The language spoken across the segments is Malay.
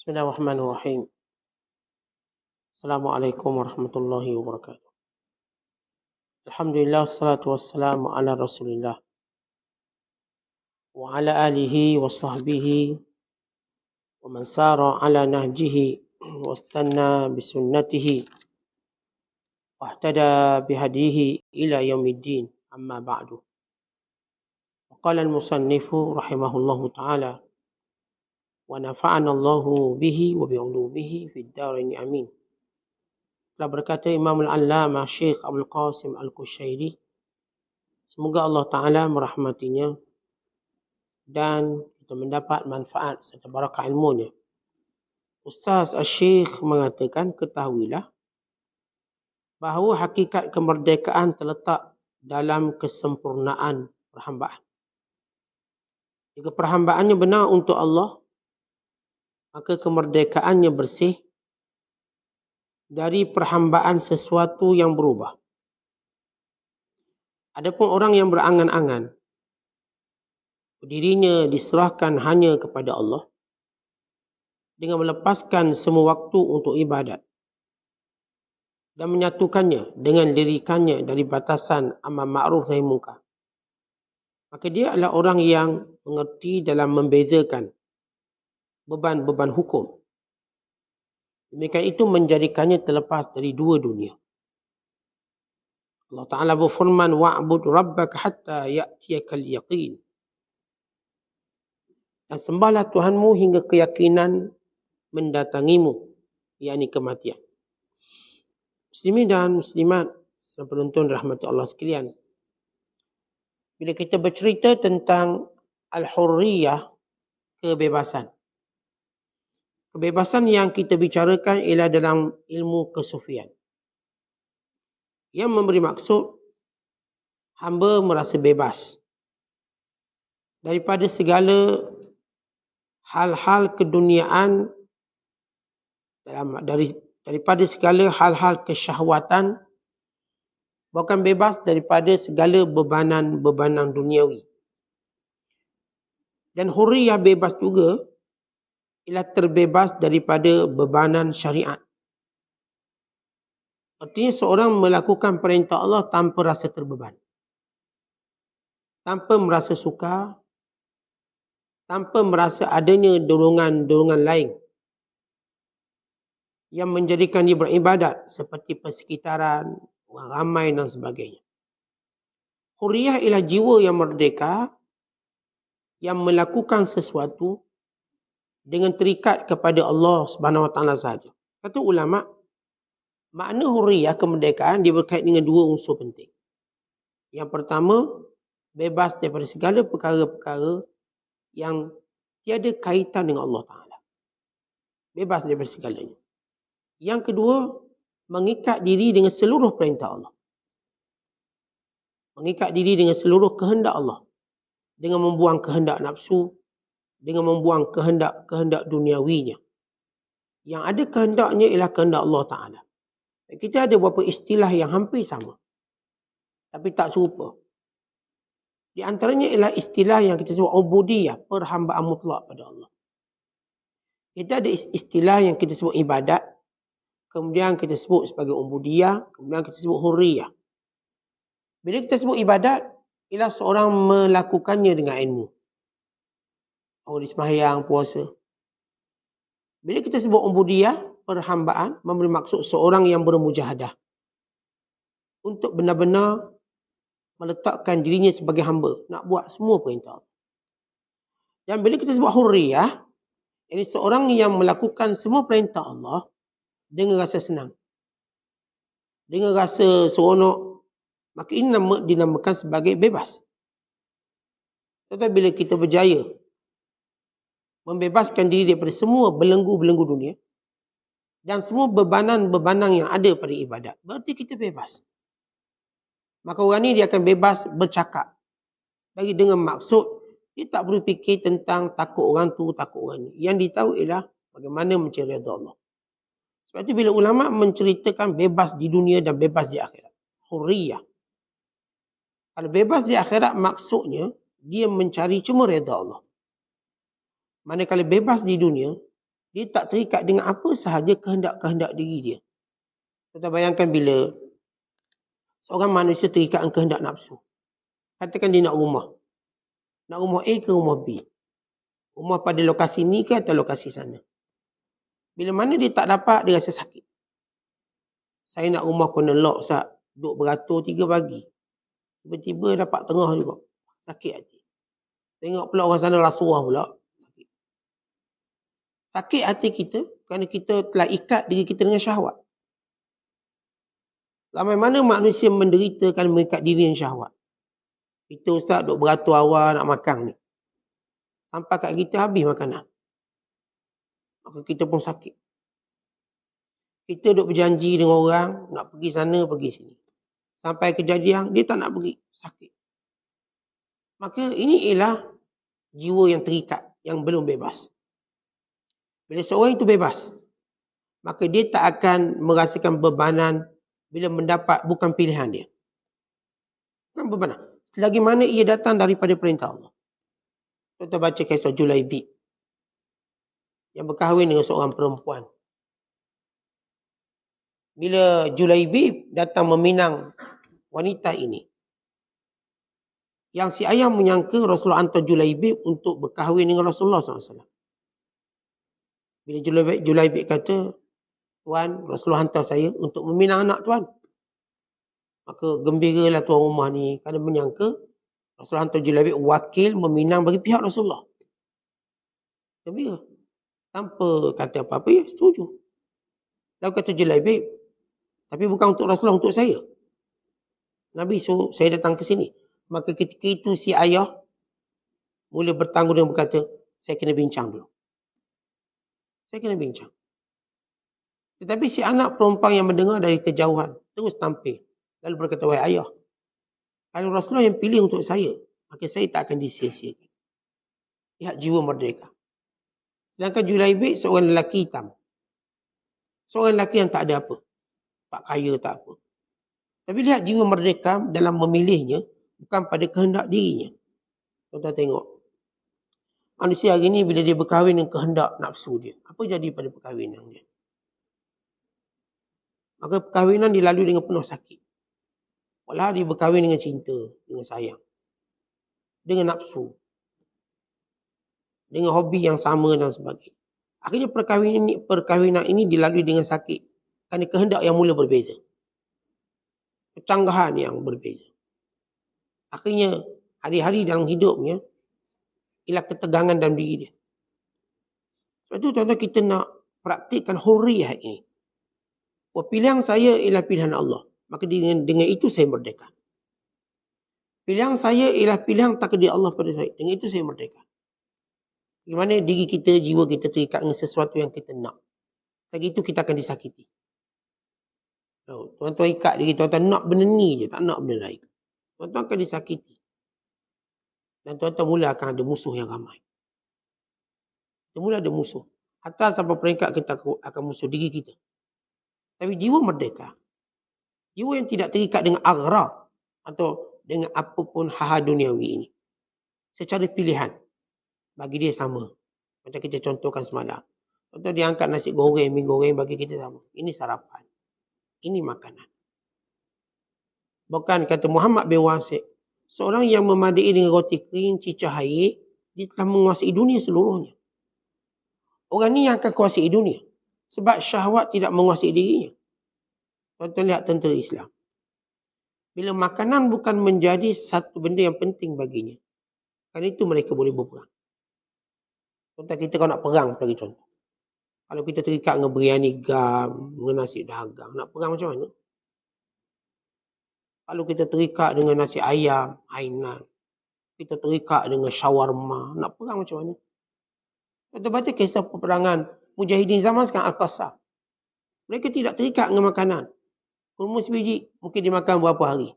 Bismillahirrahmanirrahim. Assalamualaikum warahmatullahi wabarakatuh. Alhamdulillah, salatu wassalamu ala rasulillah wa ala alihi wa sahbihi wa man sara ala nahjihi wa istanna bisunnatihi wa ihtada bihadihi ila yaumiddin, amma ba'du. Qala al-musannifu rahimahullahu ta'ala wa nafa'ana Allahu bihi wa bi'ulumihi fid dharain amin. Telah berkata Imam Al-Allamah Syekh Abdul Qasim Al-Qushayri, semoga Allah Ta'ala merahmatinya dan kita mendapat manfaat serta barakah ilmunya. Ustaz Al-Syekh mengatakan, ketahuilah bahawa hakikat kemerdekaan terletak dalam kesempurnaan perhambaan. Jika perhambaannya benar untuk Allah, maka kemerdekaannya bersih dari perhambaan sesuatu yang berubah. Adapun orang yang berangan-angan dirinya diserahkan hanya kepada Allah dengan melepaskan semua waktu untuk ibadat dan menyatukannya dengan dirikannya dari batasan amar ma'ruf nahi munkar, maka dia adalah orang yang mengerti dalam membezakan beban-beban hukum. Demikian itu menjadikannya terlepas dari dua dunia. Allah Ta'ala berfirman, wa'bud rabbaka hatta ya'tiyakal yaqin. Dan sembahlah Tuhanmu hingga keyakinan mendatangimu, yakni kematian. Muslimin dan muslimat, dan penonton rahmat Allah sekalian, bila kita bercerita tentang al-hurriyah, kebebasan. Kebebasan yang kita bicarakan ialah dalam ilmu kesufian, yang memberi maksud hamba merasa bebas daripada segala hal-hal keduniaan, daripada segala hal-hal kesyahwatan, bahkan bebas daripada segala bebanan-bebanan duniawi. Dan hurriyah bebas juga ialah terbebas daripada bebanan syariat. Artinya seorang melakukan perintah Allah tanpa rasa terbeban, tanpa merasa sukar, tanpa merasa adanya dorongan-dorongan lain yang menjadikan dia beribadat seperti persekitaran, orang ramai dan sebagainya. Hurriyah ialah jiwa yang merdeka yang melakukan sesuatu dengan terikat kepada Allah Subhanahu Wa Taala sahaja. Kata ulama, makna hurriyah, kemerdekaan, dia berkait dengan dua unsur penting. Yang pertama, bebas daripada segala perkara-perkara yang tiada kaitan dengan Allah Ta'ala. Bebas daripada segalanya. Yang kedua, mengikat diri dengan seluruh perintah Allah. Mengikat diri dengan seluruh kehendak Allah. Dengan membuang kehendak nafsu, dengan membuang kehendak duniawinya. Yang ada kehendaknya ialah kehendak Allah Ta'ala. Kita ada beberapa istilah yang hampir sama, tapi tak serupa. Di antaranya ialah istilah yang kita sebut ubudiyah, perhambaan mutlak pada Allah. Kita ada istilah yang kita sebut ibadat, kemudian kita sebut sebagai ubudiyah, kemudian kita sebut hurriyah. Bila kita sebut ibadat, ialah seorang melakukannya dengan ilmu. Orang sembahyang, puasa. Bila kita sebut ubudiyah, perhambaan, memberi maksud seorang yang bermujahadah untuk benar-benar meletakkan dirinya sebagai hamba, nak buat semua perintah. Dan bila kita sebut hurriyah, ini seorang yang melakukan semua perintah Allah dengan rasa senang, dengan rasa seronok, maka ini dinamakan sebagai bebas. Tetapi bila kita berjaya membebaskan diri daripada semua belenggu-belenggu dunia dan semua bebanan-bebanan yang ada pada ibadat, berarti kita bebas. Maka orang ni dia akan bebas bercakap. Bagi dengan maksud, dia tak perlu fikir tentang takut orang tu, takut orang ni. Yang ditahu ialah bagaimana mencari redha Allah. Sebab itu bila ulama menceritakan bebas di dunia dan bebas di akhirat, hurriyah. Kalau bebas di akhirat, maksudnya dia mencari cuma redha Allah. Manakala bebas di dunia, Dia tak terikat dengan apa sahaja kehendak-kehendak diri dia. Kita bayangkan bila seorang manusia terikat dengan kehendak nafsu. Katakan dia nak rumah. Nak rumah A ke rumah B. Rumah pada lokasi ni ke atau lokasi sana. Bila mana dia tak dapat, dia rasa sakit. Saya nak rumah corner lot, Ustaz. Duduk beratur 3 pagi. Tiba-tiba dapat tengah juga. Sakit hati. Tengok pula orang sana rasuah pula. Sakit. Sakit hati kita kerana kita telah ikat diri kita dengan syahwat. Ramai mana manusia menderita kerana mengikat diri dengan syahwat. Kita Ustaz duduk beratur awal nak makan ni. Sampai kat kita habis makanan. Maka kita pun sakit. Kita duduk berjanji dengan orang nak pergi sana, pergi sini. Sampai kejadian dia tak nak pergi. Sakit. Maka ini ialah jiwa yang terikat, yang belum bebas. Bila seorang itu bebas, maka dia tak akan merasakan bebanan bila mendapat bukan pilihan dia. Bukan bebanan. Selagi mana ia datang daripada perintah Allah. Kita baca kisah Julaibib yang berkahwin dengan seorang perempuan. Bila Julaibib datang meminang wanita ini, yang si ayah menyangka Rasulullah hantar Julaibib untuk berkahwin dengan Rasulullah SAW. Bila Julaibib kata, Tuan, Rasulullah hantar saya untuk meminang anak Tuan. Maka gembiralah tuan rumah ni kerana menyangka Rasulullah hantar Julaibib wakil meminang bagi pihak Rasulullah. Gembira. Tanpa kata apa-apa, ya setuju. Lalu kata Julaibib, tapi bukan untuk Rasulullah, untuk saya. Nabi suruh saya datang ke sini. Maka ketika itu si ayah mula bertangguh dan berkata, saya kena bincang dulu. Saya kena bincang. Tetapi si anak perempuan yang mendengar dari kejauhan terus tampil. Lalu berkata, wahai ayah, kalau Rasulullah yang pilih untuk saya, maka saya tak akan disia-siakan. Lihat jiwa merdeka. Sedangkan Julaibib seorang lelaki hitam. Seorang lelaki yang tak ada apa. Tak kaya, tak apa. Tapi lihat jiwa merdeka dalam memilihnya, bukan pada kehendak dirinya. Kita tengok. Manusia hari ini bila dia berkahwin dengan kehendak nafsu dia, apa jadi pada perkahwinan dia? Maka perkahwinan dilalui dengan penuh sakit. Walau dia berkahwin dengan cinta, dengan sayang, dengan nafsu, dengan hobi yang sama dan sebagainya. Akhirnya perkahwinan ini dilalui dengan sakit. Kerana kehendak yang mula berbeza. Kecanggahan yang berbeza. Akhirnya hari-hari dalam hidupnya ialah ketegangan dalam diri dia. Sebab itu tuan-tuan kita nak praktikkan hurriyah ini. Pilihan saya ialah pilihan Allah. Maka dengan itu saya merdeka. Pilihan saya ialah pilihan takdir Allah pada saya. Dengan itu saya merdeka. Bagaimana diri kita, jiwa kita terikat dengan sesuatu yang kita nak. Lagi itu kita akan disakiti. Tuan-tuan ikat diri, tuan-tuan nak benda ni je, tak nak benda lain. Tuan-tuan akan disakiti. Dan tuan-tuan mula akan ada musuh yang ramai. Mula ada musuh. Hatta sampai peringkat kita akan musuh diri kita. Tapi jiwa merdeka, jiwa yang tidak terikat dengan aghrab atau dengan apapun hal duniawi ini, secara pilihan, bagi dia sama. Macam kita contohkan semalam. Contoh dia angkat nasi goreng, mie goreng, bagi kita sama. Ini sarapan. Ini makanan. Bukan kata Muhammad bin Wasik, seorang yang memadai dengan roti kering, cicah air, dia telah menguasai dunia seluruhnya. Orang ni yang akan kuasai dunia. Sebab syahwat tidak menguasai dirinya. Tuan-tuan lihat tentera Islam. Bila makanan bukan menjadi satu benda yang penting baginya, kerana itu mereka boleh berperang. Contoh kita kalau nak perang, bagi contoh. Kalau kita terikat dengan biryani gam, dengan nasi dagang, nak perang macam mana? Kalau kita terikat dengan nasi ayam, hainan, kita terikat dengan shawarma, nak perang macam mana? Kita baca kisah peperangan Mujahidin zaman sekarang Al-Qassam. Mereka tidak terikat dengan makanan. Kurma sebiji, mungkin dimakan berapa hari.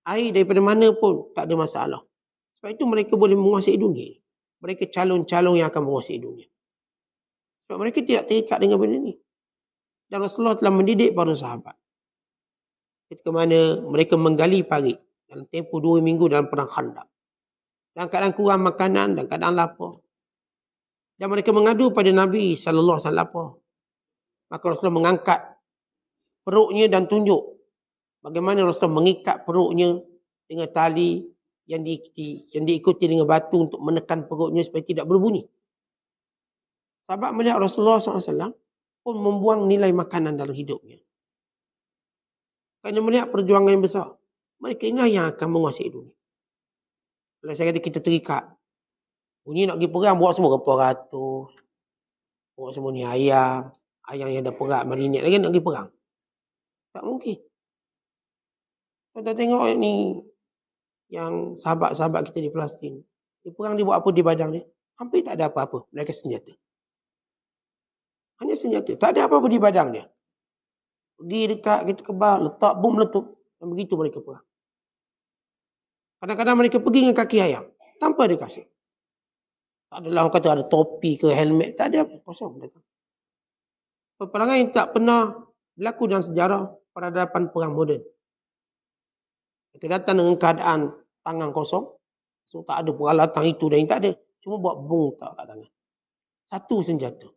Air daripada mana pun, tak ada masalah. Sebab itu mereka boleh menguasai dunia. Mereka calon-calon yang akan menguasai dunia. Sebab mereka tidak terikat dengan benda ni. Dan Rasulullah telah mendidik para sahabat. Ketika mana mereka menggali parit dalam tempoh 2 minggu dalam perang Khandaq. Dalam keadaan kurang makanan dan keadaan lapar. Dan mereka mengadu pada Nabi SAW. Maka Rasulullah mengangkat perutnya dan tunjuk bagaimana Rasulullah mengikat perutnya dengan tali yang diikuti dengan batu untuk menekan perutnya supaya tidak berbunyi. Sahabat melihat Rasulullah SAW pun membuang nilai makanan dalam hidupnya. Kerana melihat perjuangan yang besar. Mereka inilah yang akan menguasai dunia. Kalau saya kata kita terikat. Bunyi nak pergi perang, bawa semua berapa ratus. Bawa semua ni ayam. Ayam yang dah perak marinate lagi nak pergi perang. Tak mungkin. Kita tengok ni yang sahabat-sahabat kita di Palestin. Di perang dia buat apa di badan dia? Hampir tak ada apa-apa. Mereka senjata. Hanya senjata. Tak ada apa-apa di badan dia. Pergi dekat kita kebal, letak bom meletup. Dan begitu mereka perang. Kadang-kadang mereka pergi dengan kaki ayam. Tanpa ada kasut. Tak adalah orang kata ada topi ke helmet. Tak ada apa. Kosong. Peperangan yang tak pernah berlaku dalam sejarah peradaban perang moden. Mereka datang dengan keadaan tangan kosong. So tak ada peralatan itu dan ini tak ada. Cuma buat bom tak kat tangan. Satu senjata.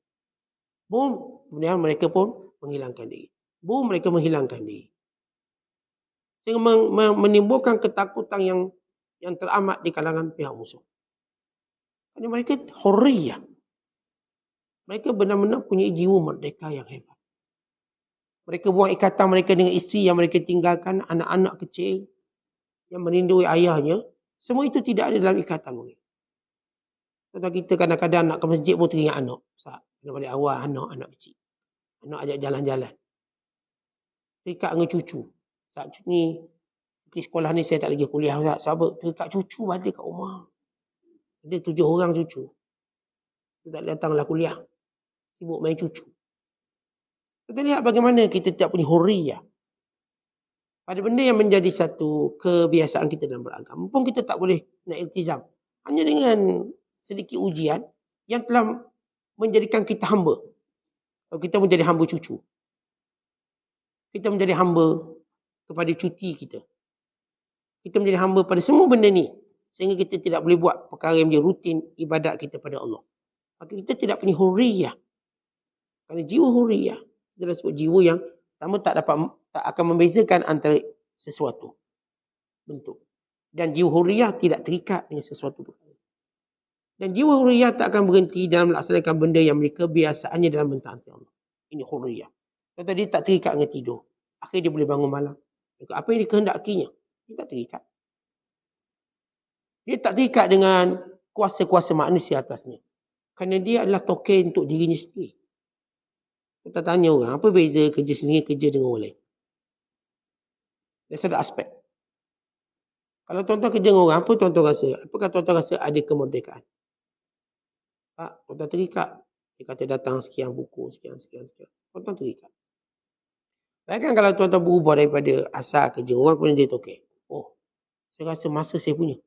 Bom. Kemudian mereka pun menghilangkan diri. Bom mereka menghilangkan diri. Sehingga menimbulkan ketakutan yang teramat di kalangan pihak musuh. Kerana mereka hurriyah. Mereka benar-benar punya jiwa merdeka yang hebat. Mereka buang ikatan mereka dengan isteri yang mereka tinggalkan, anak-anak kecil yang merindui ayahnya. Semua itu tidak ada dalam ikatan mereka. Contoh kita kadang-kadang nak ke masjid pun teringat anak. Kena balik awal anak kecil. Anak ajak jalan-jalan. Terikat dengan cucu. Saat ni, di sekolah ni saya tak lagi kuliah. Sebab terikat cucu ada kat rumah. Ada 7 orang cucu. Kita tak datanglah kuliah. Sibuk main cucu. Kita lihat bagaimana kita tidak punya hurriyah. Pada benda yang menjadi satu kebiasaan kita dalam beragama. Pun kita tak boleh nak iltizam. Hanya dengan sedikit ujian yang telah menjadikan kita hamba. Kalau kita menjadi hamba cucu. Kita menjadi hamba kepada cuti kita. Kita menjadi hamba pada semua benda ni. Sehingga kita tidak boleh buat perkara yang menjadi rutin ibadat kita pada Allah. Maka kita tidak punya hurriyah. Kerana jiwa hurriyah adalah sebuah jiwa yang pertama tak akan membezakan antara sesuatu bentuk. Dan jiwa hurriyah tidak terikat dengan sesuatu perkara. Dan jiwa hurriyah tak akan berhenti dalam melaksanakan benda yang mereka biasaannya dalam mentaati Allah. Ini hurriyah. Contoh dia tak terikat dengan tidur. Akhirnya dia boleh bangun malam. Apa yang dikehendakinya. Dia tak terikat. Dia tak terikat dengan kuasa-kuasa manusia atasnya. Kerana dia adalah token untuk dirinya sendiri. Kita tanya orang, apa beza kerja sendiri kerja dengan orang lain? Dari satu aspek. Kalau tuan-tuan kerja dengan orang, apa tuan-tuan rasa? Apakah tuan-tuan rasa ada kemerdekaan? Tak, tuan-tuan terikat. Dia kata datang sekian buku, sekian. Tuan-tuan terikat. Bayangkan kalau tuan-tuan berubah daripada asal kerja orang kemudian dia token. Oh, saya rasa masa saya punya.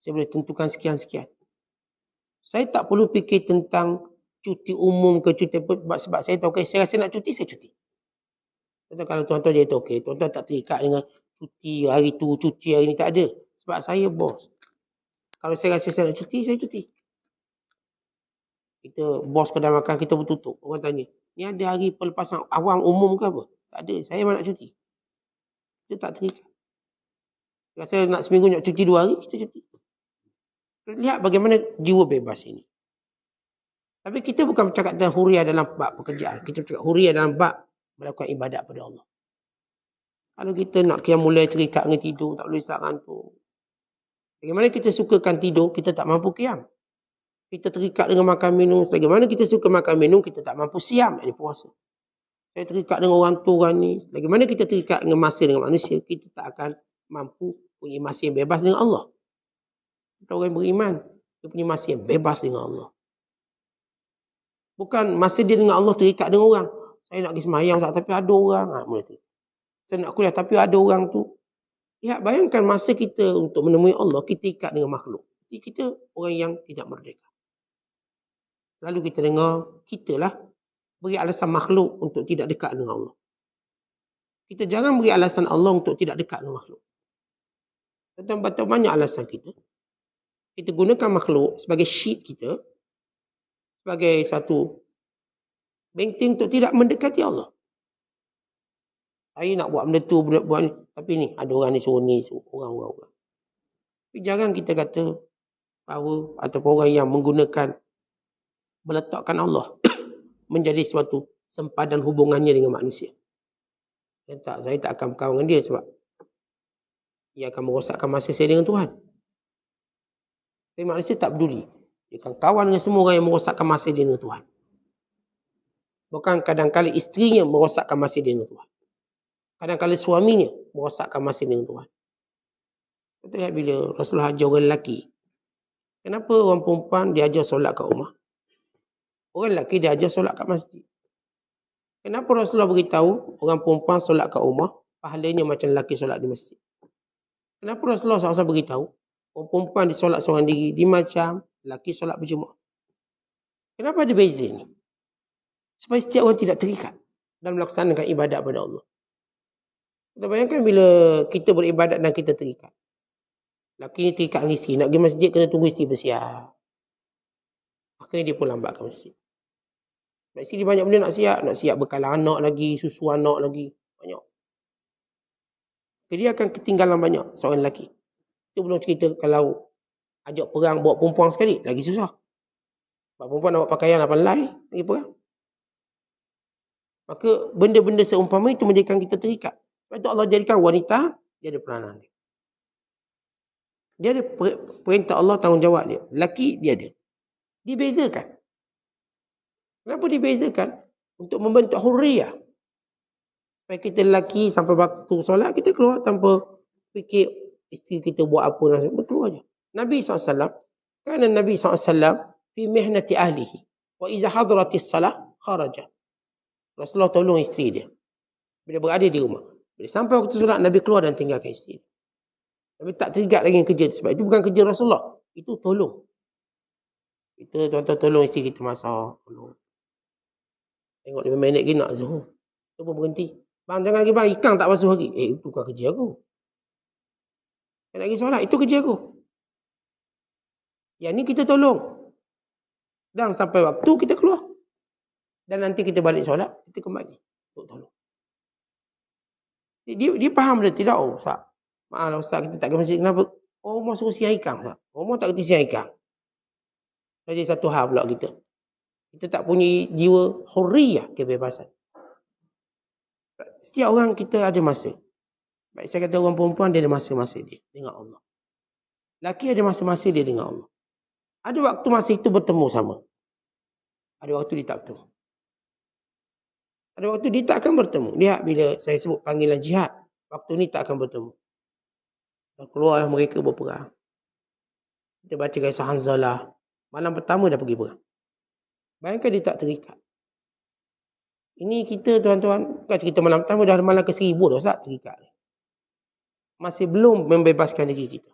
Saya boleh tentukan sekian-sekian. Saya tak perlu fikir tentang cuti umum ke cuti apa. Sebab saya tahu, saya rasa nak cuti, saya cuti. Kalau tuan-tuan dia token, tuan-tuan tak terikat dengan cuti hari tu, cuti hari ni, tak ada. Sebab saya bos. Kalau saya rasa saya nak cuti, saya cuti. Kita bos kedai makan, kita bertutup. Orang tanya, ni ada hari pelepasan awam umum ke apa? Tak ada, saya memang nak cuti. Kita tak terikat. Rasa nak seminggu nak cuti 2 hari, kita cuti. Lihat bagaimana jiwa bebas ini. Tapi kita bukan bercakap tentang hurriyah dalam bab pekerjaan. Kita bercakap hurriyah dalam bab melakukan ibadat pada Allah. Kalau kita nak mulai terikat dengan tidur, tak boleh start ngantuk. Bagaimana kita sukakan tidur, kita tak mampu qiyam. Kita terikat dengan makan minum. Bagaimana kita suka makan minum, kita tak mampu siam, ini puasa. Saya terikat dengan orang tu, orang ni. Bagaimana kita terikat dengan masa dengan manusia, kita tak akan mampu punya masa yang bebas dengan Allah. Kita orang yang beriman, dia punya masa yang bebas dengan Allah. Bukan masa dia dengan Allah terikat dengan orang. Saya nak pergi semayang, tapi ada orang. Saya nak kuliah, tapi ada orang tu. Lihat, bayangkan masa kita untuk menemui Allah, kita ikat dengan makhluk. Jadi kita orang yang tidak merdeka. Lalu kita dengar, kita lah beri alasan makhluk untuk tidak dekat dengan Allah. Kita jangan beri alasan Allah untuk tidak dekat dengan makhluk. Tentang banyak alasan kita. Kita gunakan makhluk sebagai sheet kita sebagai satu benteng untuk tidak mendekati Allah. Saya nak buat benda tu, buat ni. Tapi ni, ada orang ni suruh ni, suruh orang. Tapi jangan kita kata power ataupun orang yang menggunakan, meletakkan Allah menjadi suatu sempadan hubungannya dengan manusia. Saya tak akan berkawan dengan dia sebab ia akan merosakkan masa saya dengan Tuhan. Tapi manusia tak peduli. Dia akan kawan dengan semua orang yang merosakkan masa dia dengan Tuhan. Bahkan kadang-kadang isterinya merosakkan masa dia dengan Tuhan. Kadang-kadang suaminya merosakkan masa dia dengan Tuhan. Kita lihat bila Rasulullah ajar orang lelaki. Kenapa orang perempuan diajar solat kat rumah? Orang lelaki diajar solat kat masjid. Kenapa Rasulullah beritahu orang perempuan solat kat rumah, pahalanya macam lelaki solat di masjid? Kenapa Rasulullah SAW beritahu orang perempuan disolat seorang diri, dia macam lelaki solat berjemaah? Kenapa ada beza ni? Supaya setiap orang tidak terikat dalam melaksanakan ibadat kepada Allah. Kita bayangkan bila kita beribadat dan kita terikat. Lelaki ni terikat dengan isteri, nak pergi masjid kena tunggu isteri bersiap. Akhirnya dia pun lambat ke masjid. Sebab isteri dia banyak benda nak siap bekal anak lagi, susu anak lagi, banyak. Jadi dia akan ketinggalan banyak seorang lelaki. Itu belum cerita kalau ajak perang bawa perempuan sekali, lagi susah. Sebab perempuan nak buat pakaian apa lai, lagi perang. Maka benda-benda seumpama itu menjadikan kita terikat. Sebab itu Allah jadikan wanita, dia ada peranan dia. Dia ada perintah Allah, tanggungjawab dia. Lelaki dia ada. Dibezakan. Kenapa dibezakan? Untuk membentuk hurriyah. Supaya kita lelaki sampai waktu solat, kita keluar tanpa fikir isteri kita buat apa. Keluar je. Nabi SAW, kerana Nabi SAW fi mihnati ahlihi. Wa iza hadratis salah, kharaja. Rasulullah tolong isteri dia. Bila berada di rumah. Bila sampai waktu solat, Nabi keluar dan tinggalkan isteri dia. Nabi tak terikat lagi dengan kerja. Sebab itu bukan kerja Rasulullah. Itu tolong. Kita tuan-tuan tolong isteri kita masak. Tolong. Tengok 5 minit lagi nak zuhur. Kita pun berhenti. Bang, jangan lagi bang, ikan tak basuh lagi. Itu bukan kerja aku. Nak lagi solat, itu kerja aku. Yang ni kita tolong. Dan sampai waktu kita keluar. Dan nanti kita balik solat, kita kembali. Untuk tolong. Dia faham dia tidak. Oh, Ustaz. Maaf Ustaz, kita tak ke masjid. Kenapa? Oh, rumah suruh siang ikan. Ustaz. Rumah tak kerti siang ikan. Jadi satu hal pula kita. Kita tak punya jiwa hurriyah, kebebasan. Setiap orang kita ada masa. Baik saya kata orang perempuan dia ada masa-masa dia dengan Allah. Laki ada masa-masa dia dengan Allah. Ada waktu masa itu bertemu sama. Ada waktu dia tak bertemu. Ada waktu dia tak akan bertemu. Lihat bila saya sebut panggilan jihad. Waktu ni tak akan bertemu. Dan keluarlah mereka berperang. Kita baca kisah Hanzalah. Malam pertama dah pergi perang. Bayangkan dia tak terikat. Ini kita tuan-tuan, bukan kita malam pertama dah malam ke-1000 dah Ustaz terikat. Masih belum membebaskan diri kita.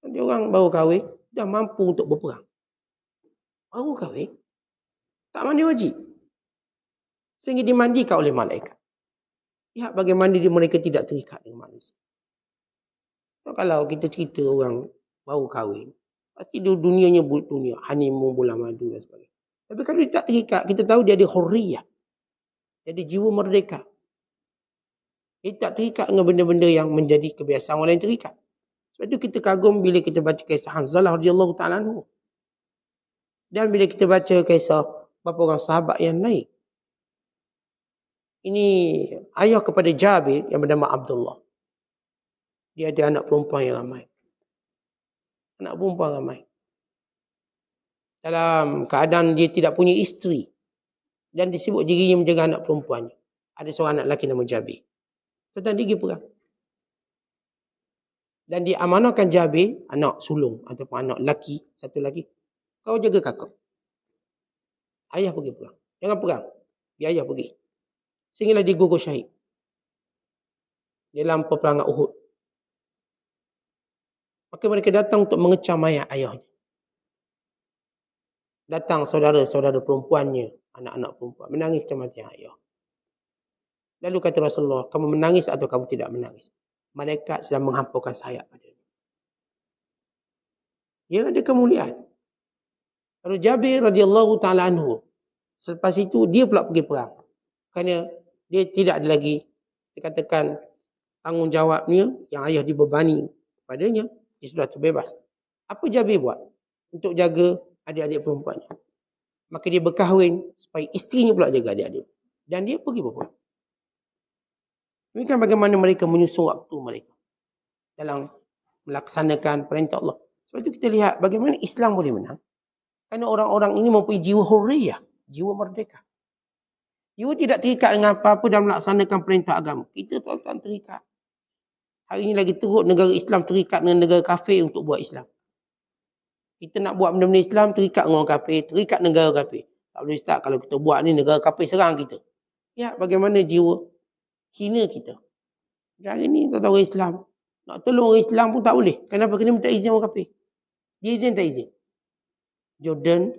Dia orang baru kahwin, dah mampu untuk berperang. Baru kahwin, tak mandi wajib. Sehingga dimandikan oleh malaikat. Lihat bagaimana mereka tidak terikat dengan manusia. Kalau kita cerita orang baru kahwin, pasti dunianya dunia, honeymoon, bulan madu dan sebagainya. Tapi kalau dia tak terikat, kita tahu dia ada hurriyah. Dia ada jiwa merdeka. Dia tak terikat dengan benda-benda yang menjadi kebiasaan orang lain terikat. Sebab itu kita kagum bila kita baca kisah Hanzalah radhiyallahu ta'ala anhu. Dan bila kita baca kisah beberapa orang sahabat yang naik. Ini ayah kepada Jabir yang bernama Abdullah. Dia ada anak perempuan yang ramai. Anak perempuan ramai. Dalam keadaan dia tidak punya isteri. Dan disebut dirinya menjaga anak perempuannya. Ada seorang anak lelaki nama Jabir. Tentang dia pergi perang. Dan dia amanahkan Jabir, anak sulung ataupun anak lelaki, satu lagi. Kau jaga kakak. Ayah pergi perang. Jangan perang. Biar ayah pergi. Sehinggalah dia gugur syahid. Dalam peperangan Uhud. Maka mereka datang untuk mengecam mayat ayahnya. Datang saudara-saudara perempuannya, anak-anak perempuan, menangis kematian ayah. Lalu kata Rasulullah, kamu menangis atau kamu tidak menangis? Malaikat sedang menghamparkan sayap pada dia. Dia ada kemuliaan. Lalu Jabir radhiyallahu ta'ala anhu, selepas itu dia pula pergi perang. Kerana dia tidak ada lagi, dikatakan, tanggungjawabnya yang ayah dibebani padanya, dia sudah terbebas. Apa Jabir buat untuk jaga adik-adik perempuannya? Maka dia berkahwin supaya isterinya pula jaga adik-adik. Dan dia pergi berperang. Ini kan bagaimana mereka menyusun waktu mereka dalam melaksanakan perintah Allah. Sebab itu kita lihat bagaimana Islam boleh menang. Kerana orang-orang ini mempunyai jiwa hurriyah, jiwa merdeka. Jiwa tidak terikat dengan apa-apa dalam melaksanakan perintah agama. Kita tuan-tuan terikat. Hari ini lagi teruk negara Islam terikat dengan negara kafir untuk buat Islam. Kita nak buat benda-benda Islam terikat dengan orang kafir, terikat negara kafir. Tak boleh Ustaz, kalau kita buat ni negara kafir serang kita. Ya, bagaimana jiwa hina kita. Hari ni tuan-tuan orang Islam, nak tolong orang Islam pun tak boleh. Kenapa? Kena minta izin orang kafir. Dia izin tak izin. Jordan,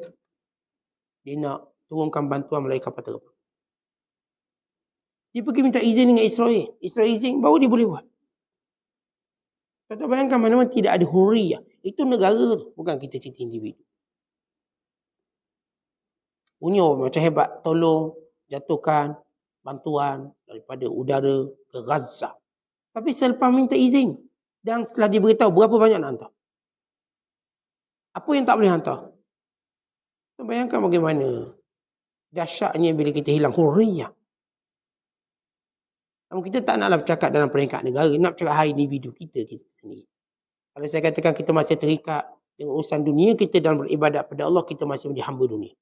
dia nak turunkan bantuan melalui kapal terbang. Dia pergi minta izin dengan Israel. Israel izin, baru dia boleh buat. Tuan-tuan bayangkan mana-mana tidak ada hurriyah. Itu negara tu, bukan kita cerita individu. Punya macam hebat, tolong, jatuhkan bantuan daripada udara ke Gaza. Tapi selepas minta izin, dan setelah diberitahu berapa banyak nak hantar. Apa yang tak boleh hantar? Bayangkan bagaimana dahsyatnya bila kita hilang hurriyah. Namun kita tak naklah bercakap dalam peringkat negara, nak bercakap hal individu kita sendiri. Kalau saya katakan kita masih terikat dengan urusan dunia, kita dalam beribadat pada Allah, kita masih menjadi hamba dunia.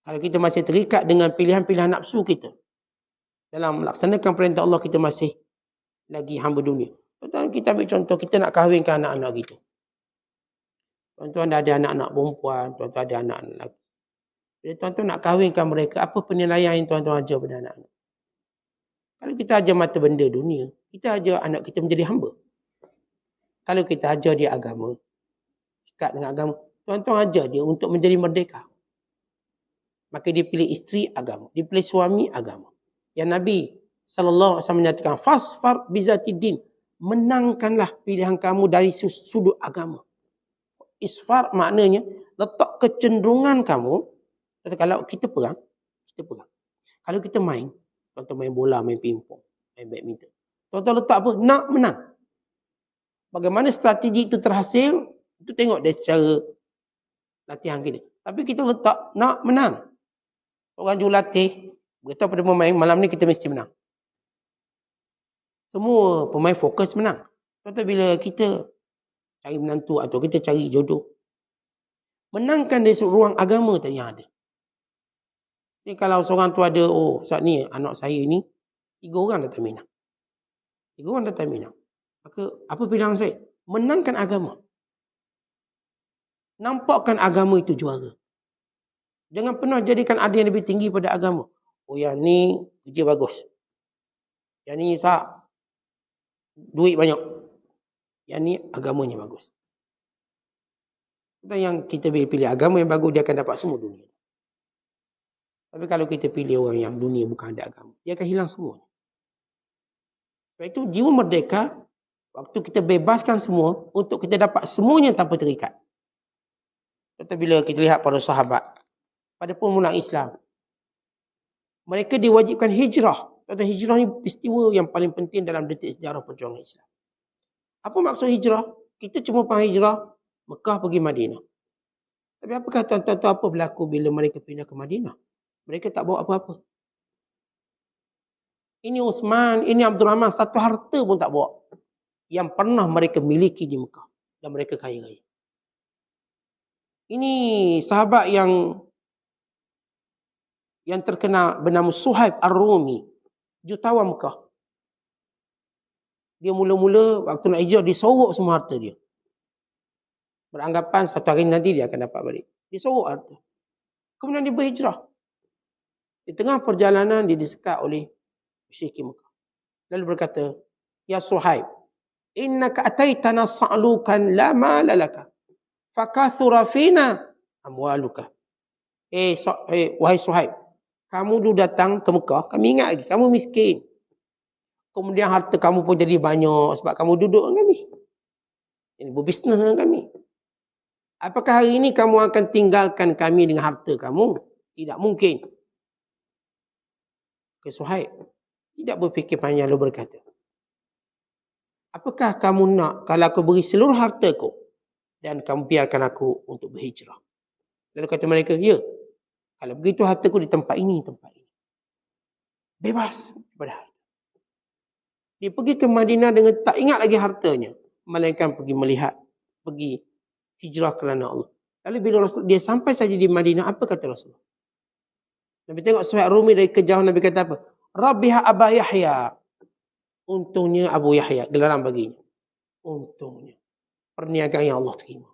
Kalau kita masih terikat dengan pilihan-pilihan nafsu kita, dalam melaksanakan perintah Allah, kita masih lagi hamba dunia. Tuan-tuan, kita ambil contoh, kita nak kahwinkan anak-anak kita. Tuan-tuan dah ada anak-anak perempuan, tuan-tuan ada anak-anak lelaki. Bila tuan-tuan nak kahwinkan mereka, apa penilaian yang tuan-tuan ajar pada anak-anak? Kalau kita ajar mata benda dunia, kita ajar anak kita menjadi hamba. Kalau kita ajar dia agama, ikat dengan agama, tuan-tuan ajar dia untuk menjadi merdeka. Maka dia pilih isteri agama, dia pilih suami agama. Yang Nabi SAW menyatakan, fasfar bizatiddin, menangkanlah pilihan kamu dari sudut agama. Isfar maknanya letak kecenderungan kamu. Kalau kita perang, kita perang. Kalau kita main, tuan-tuan main bola, main pingpong, main badminton, tuan-tuan letak apa? Nak menang. Bagaimana strategi itu terhasil, itu tengok dari secara latihan kita. Tapi kita letak nak menang. Orang jurulatih beritahu pada pemain, malam ni kita mesti menang. Semua pemain fokus menang. Tuan-tuan, bila kita cari menantu atau kita cari jodoh, menangkan dari ruang agama tadi yang ada. Jadi kalau seorang tu ada, oh saat ni anak saya ni 3 orang datang Minang. 3 orang datang Minang. Maka apa pilihan saya? Menangkan agama. Nampakkan agama itu juara. Jangan pernah jadikan ada yang lebih tinggi pada agama. Oh yang ni kerja bagus. Yang ni duit banyak. Yang ni agamanya bagus. Dan yang kita pilih agama yang bagus, dia akan dapat semua dunia. Tapi kalau kita pilih orang yang dunia bukan ada agama, dia akan hilang semua. Sebab itu jiwa merdeka, waktu kita bebaskan semua, untuk kita dapat semuanya tanpa terikat. Tetapi bila kita lihat para sahabat, pada permulaan Islam, mereka diwajibkan hijrah. Kata hijrah ni peristiwa yang paling penting dalam detik sejarah perjuangan Islam. Apa maksud hijrah? Kita cuma faham hijrah, Mekah pergi Madinah. Tapi apakah tuan-tuan tahu apa berlaku bila mereka pindah ke Madinah? Mereka tak bawa apa-apa. Ini Uthman, ini Abdul Rahman, satu harta pun tak bawa. Yang pernah mereka miliki di Mekah. Dan mereka kaya raya. Ini sahabat yang terkenal bernama Suhaib Ar-Rumi. Jutawan Mekah. Dia mula-mula waktu nak hijrah, dia sorok semua harta dia. Beranggapan satu hari nanti dia akan dapat balik. Dia sorok harta. Kemudian dia berhijrah. Di tengah perjalanan dia disekat oleh musyrikin Mekah. Lalu berkata, Ya Suhaib, innaka ataitana sa'lukan la mala laka, fakathura fina amwaluka. Wahai Suhaib, kamu dulu datang ke Mekah, kami ingat lagi, kamu miskin. Kemudian harta kamu pun jadi banyak sebab kamu duduk dengan kami. Ini berbisnes dengan kami. Apakah hari ini kamu akan tinggalkan kami dengan harta kamu? Tidak mungkin. Suhaib tidak berfikir panjang lalu berkata, apakah kamu nak kalau aku beri seluruh hartaku dan kamu biarkan aku untuk berhijrah? Lalu kata mereka, ya. Kalau begitu hartaku di tempat ini, tempat ini. Bebas daripada harta. Dia pergi ke Madinah dengan tak ingat lagi hartanya. Melainkan pergi melihat, pergi hijrah kerana Allah. Lalu bila dia sampai saja di Madinah, apa kata Rasulullah? Nabi tengok Suhaib Rumi dari kejauhan, Nabi kata apa? Rabbiha Aba Yahya. Untungnya Abu Yahya, gelaran baginya. Untungnya. Perniagaan yang Allah terima.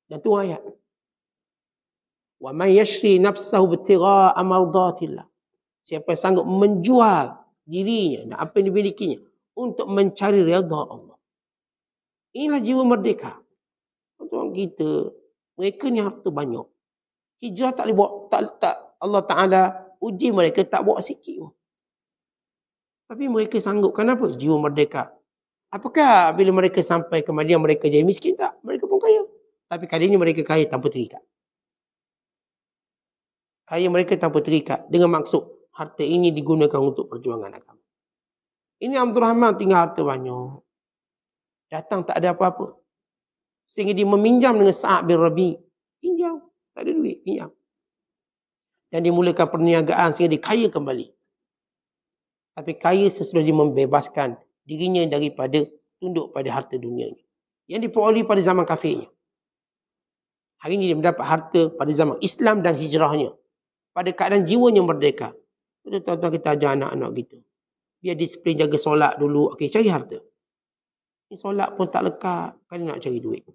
Dan tu ayat. Wa man yashri nafsahu ibtigha'a mardatillah. Siapa sanggup menjual dirinya dan apa yang dimilikinya untuk mencari redha Allah. Inilah jiwa merdeka. Tuan kita, mereka ni harta banyak. Hijrah tak boleh bawa, tak Allah Ta'ala uji mereka tak bawa sikit pun. Tapi mereka sanggup. Kenapa? Jiwa merdeka. Apakah bila mereka sampai ke Madinah mereka jadi miskin? Tak. Mereka pun kaya. Tapi kali ini mereka kaya tanpa terikat. Kaya mereka tanpa terikat. Dengan maksud harta ini digunakan untuk perjuangan agama. Ini Abdul Rahman tinggal harta banyak. Datang tak ada apa-apa. Sehingga dia meminjam dengan Sa'ad bin Rabi. Pinjam. Tak ada duit, pinjam. Dan dia mulakan perniagaan sehingga dia kaya kembali. Tapi kaya sesudah dia membebaskan dirinya daripada tunduk pada harta dunianya. Yang diperoleh pada zaman kafirnya. Hari ini dia mendapat harta pada zaman Islam dan hijrahnya. Pada keadaan jiwanya merdeka. Tuan-tuan kita ajar anak-anak kita. Biar disiplin jaga solat dulu. Okey, cari harta. Ini solat pun tak lekat. Kan dia nak cari duit.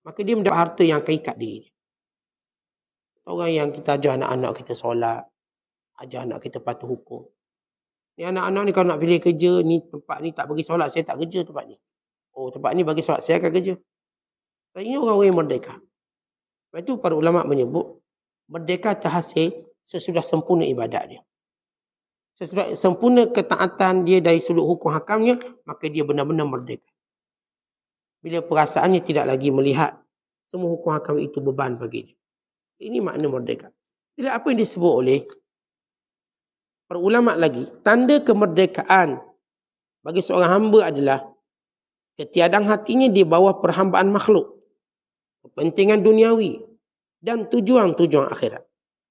Maka dia mendapat harta yang akan ikat diri. Orang yang kita ajar anak-anak kita solat. Ajar anak kita patuh hukum. Ni anak-anak ni kalau nak pilih kerja, ni tempat ni tak bagi solat, saya tak kerja tempat ni. Oh, tempat ni bagi solat, saya akan kerja. Ini orang-orang yang merdeka. Lepas itu para ulama menyebut, merdeka terhasil sesudah sempurna ibadat dia. Sesudah sempurna ketaatan dia dari sudut hukum hakamnya, maka dia benar-benar merdeka. Bila perasaannya tidak lagi melihat semua hukum hakam itu beban bagi dia. Ini makna merdeka. Jadi apa yang disebut oleh para ulama lagi, tanda kemerdekaan bagi seorang hamba adalah ketiadaan hatinya di bawah perhambaan makhluk, kepentingan duniawi dan tujuan-tujuan akhirat.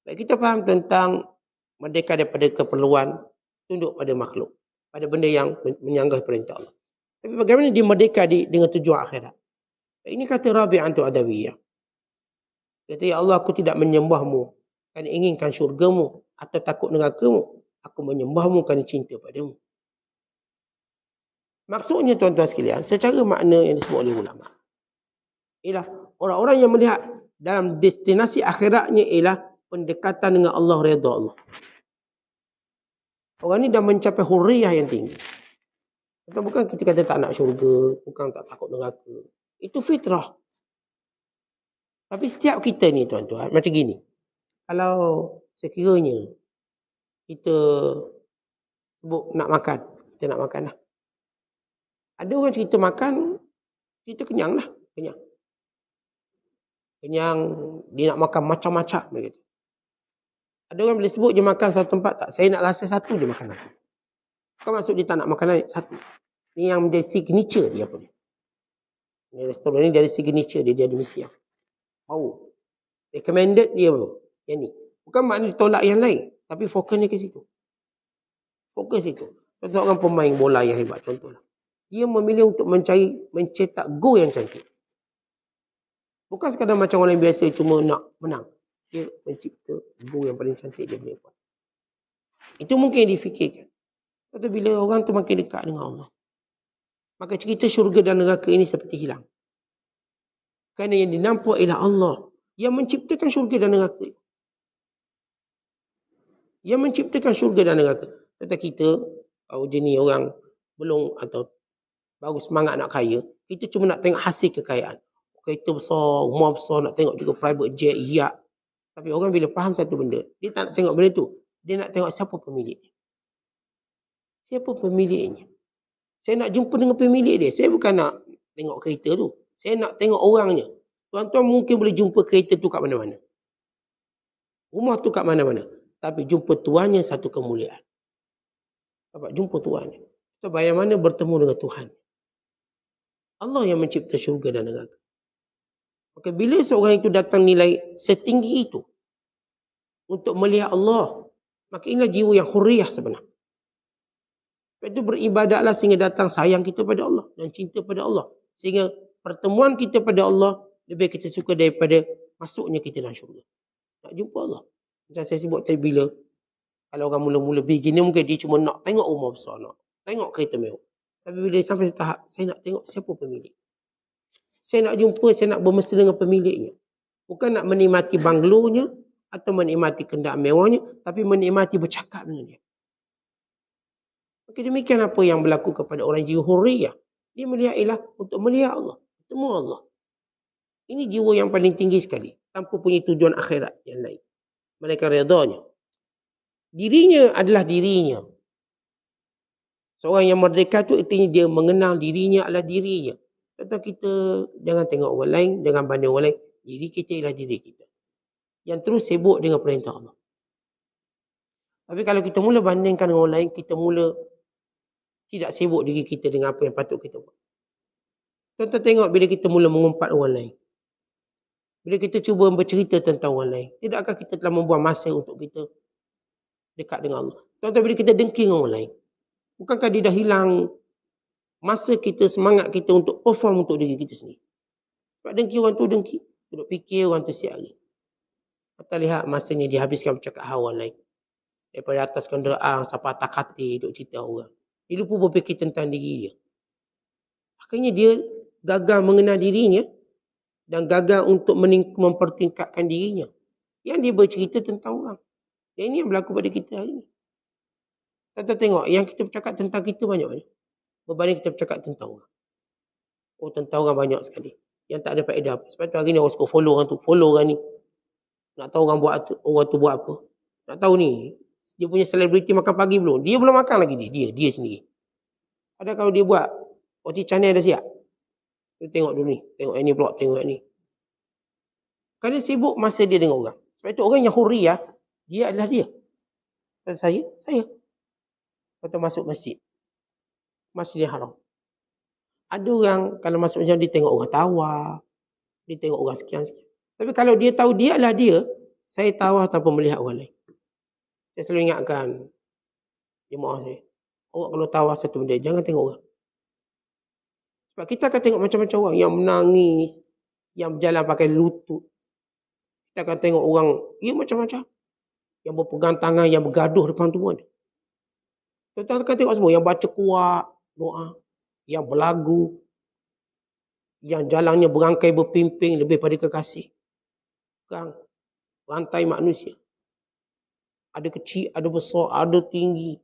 Baik, kita faham tentang merdeka daripada keperluan tunduk pada makhluk, pada benda yang menyanggah perintah Allah. Tapi bagaimana dia merdeka dengan tujuan akhirat? Ini kata Rabi'atu Adawiyah. Kata, ya Allah, aku tidak menyembahmu kerana inginkan syurgamu atau takut nerakamu. Aku menyembahmu kerana cinta padamu. Maksudnya tuan-tuan sekalian, secara makna yang disebut oleh ulama, ialah orang-orang yang melihat dalam destinasi akhiratnya ialah pendekatan dengan Allah, redha Allah. Orang ni dah mencapai hurriyah yang tinggi. Kita bukan kita kata tak nak syurga, bukan tak takut neraka. Itu fitrah. Tapi setiap kita ni tuan-tuan, macam gini. Kalau sekiranya kita sebut nak makan, kita nak makan lah. Ada orang cerita makan, kita kenyang lah. Kenyang. Kenyang, dia nak makan macam-macam. Begitu. Ada orang bila sebut je makan satu tempat, tak. Saya nak rasa satu je makan nasi. Bukan maksud dia tak nak makan lain, satu. Ini yang menjadi signature dia apa ni. Ini restoran ni dia ada signature dia ada misi yang power. Recommended dia apa? Yang ni. Bukan makna ditolak yang lain. Tapi fokusnya ke situ. Fokus itu. Seorang pemain bola yang hebat contohlah. Dia memilih untuk mencetak gol yang cantik. Bukan sekadar macam orang biasa cuma nak menang. Dia mencipta gol yang paling cantik dia boleh buat. Itu mungkin difikirkan. Tapi bila orang tu makin dekat dengan Allah, maka cerita syurga dan neraka ini seperti hilang. Kerana yang dinampak ialah Allah yang menciptakan syurga dan neraka. Yang menciptakan syurga dan neraka. Kata kita, jenis orang belum atau baru semangat nak kaya, kita cuma nak tengok hasil kekayaan. Kereta besar, rumah besar, nak tengok juga private jet, yacht. Tapi orang bila faham satu benda, dia tak nak tengok benda tu. Dia nak tengok siapa pemiliknya. Siapa pemiliknya. Saya nak jumpa dengan pemilik dia. Saya bukan nak tengok kereta tu. Saya nak tengok orangnya. Tuan-tuan mungkin boleh jumpa kereta tu kat mana-mana. Rumah tu kat mana-mana. Tapi jumpa tuannya satu kemuliaan. Dapat jumpa tuannya. So, bagaimana bertemu dengan Tuhan. Allah yang mencipta syurga dan neraka. Maka bila seorang itu datang nilai setinggi itu untuk melihat Allah, maka inilah jiwa yang hurriyah sebenarnya. Sebab itu beribadatlah sehingga datang sayang kita pada Allah dan cinta pada Allah. Sehingga pertemuan kita pada Allah lebih kita suka daripada masuknya kita dalam syurga. Nak jumpa Allah. Macam saya sebut tadi, bila kalau orang mula-mula beginner mungkin dia cuma nak tengok rumah besar, nak tengok kereta mewah. Tapi bila sampai tahap, saya nak tengok siapa pemilik. Saya nak jumpa, saya nak bermesra dengan pemiliknya. Bukan nak menikmati banglonya atau menikmati kenderaan mewahnya, tapi menikmati bercakap dengan dia. Maka demikian apa yang berlaku kepada orang jiwa hurriyah. Dia melihat ilah untuk melihat Allah, bertemu Allah. Ini jiwa yang paling tinggi sekali, tanpa punya tujuan akhirat yang lain. Mereka redanya. Dirinya adalah dirinya. Seorang yang merdeka tu artinya dia mengenal dirinya adalah dirinya. Kata kita jangan tengok orang lain, jangan banding orang lain. Diri kita ialah diri kita. Yang terus sibuk dengan perintah Allah. Tapi kalau kita mula bandingkan dengan orang lain, kita mula tidak sibuk diri kita dengan apa yang patut kita buat. Tuan-tuan tengok bila kita mula mengumpat orang lain. Bila kita cuba bercerita tentang orang lain, tidakkah kita telah membuang masa untuk kita dekat dengan Allah? Tuan-tuan, bila kita dengki dengan orang lain, bukankah dia dah hilang masa kita, semangat kita untuk perform untuk diri kita sendiri? Sebab dengki orang tu dengki. Duduk fikir orang tu siap hari. Kita lihat masanya dihabiskan bercakap hal orang lain. Daripada atas kenderaan sampai atas katil duduk cerita orang. Dia lupa berfikir tentang diri dia. Akhirnya dia gagal mengenal dirinya dan gagal untuk mempertingkatkan dirinya. Yang dia bercerita tentang orang. Yang ini yang berlaku pada kita hari ini. Kita tengok yang kita bercakap tentang kita banyak. Berbanding kita bercakap tentang orang. Oh, tentang orang banyak sekali. Yang tak ada faedah apa. Sebab tu hari ni orang suka follow orang tu. Follow orang ni. Nak tahu orang tu buat apa. Nak tahu ni. Dia punya selebriti makan pagi belum? Dia belum makan lagi dia sendiri. Ada kalau dia buat. Roti canai dah siap. Dia tengok dulu ni. Tengok yang ni pula. Tengok yang ni. Kerana sibuk masa dia dengan orang. Sebab itu orang yang hurriyah. Dia adalah dia. Dan saya. Kita masuk masjid. Masjidil Haram. Ada orang kalau masuk macam dia tengok orang tawar. Dia tengok orang sekian-sekian. Tapi kalau dia tahu dia adalah dia. Saya tawar tanpa melihat orang lain. Saya selalu ingatkan jemaah saya. Awak kalau tawar satu benda, jangan tengok orang. Sebab kita akan tengok macam-macam orang yang menangis, yang berjalan pakai lutut. Kita akan tengok orang, ya macam-macam. Yang berpegang tangan, yang bergaduh depan tuan. Kita akan tengok semua, yang baca kuat, doa, yang berlagu, yang jalannya berangkai berpimping lebih pada kekasih. Kan? Rantai manusia. Ada kecil, ada besar, ada tinggi.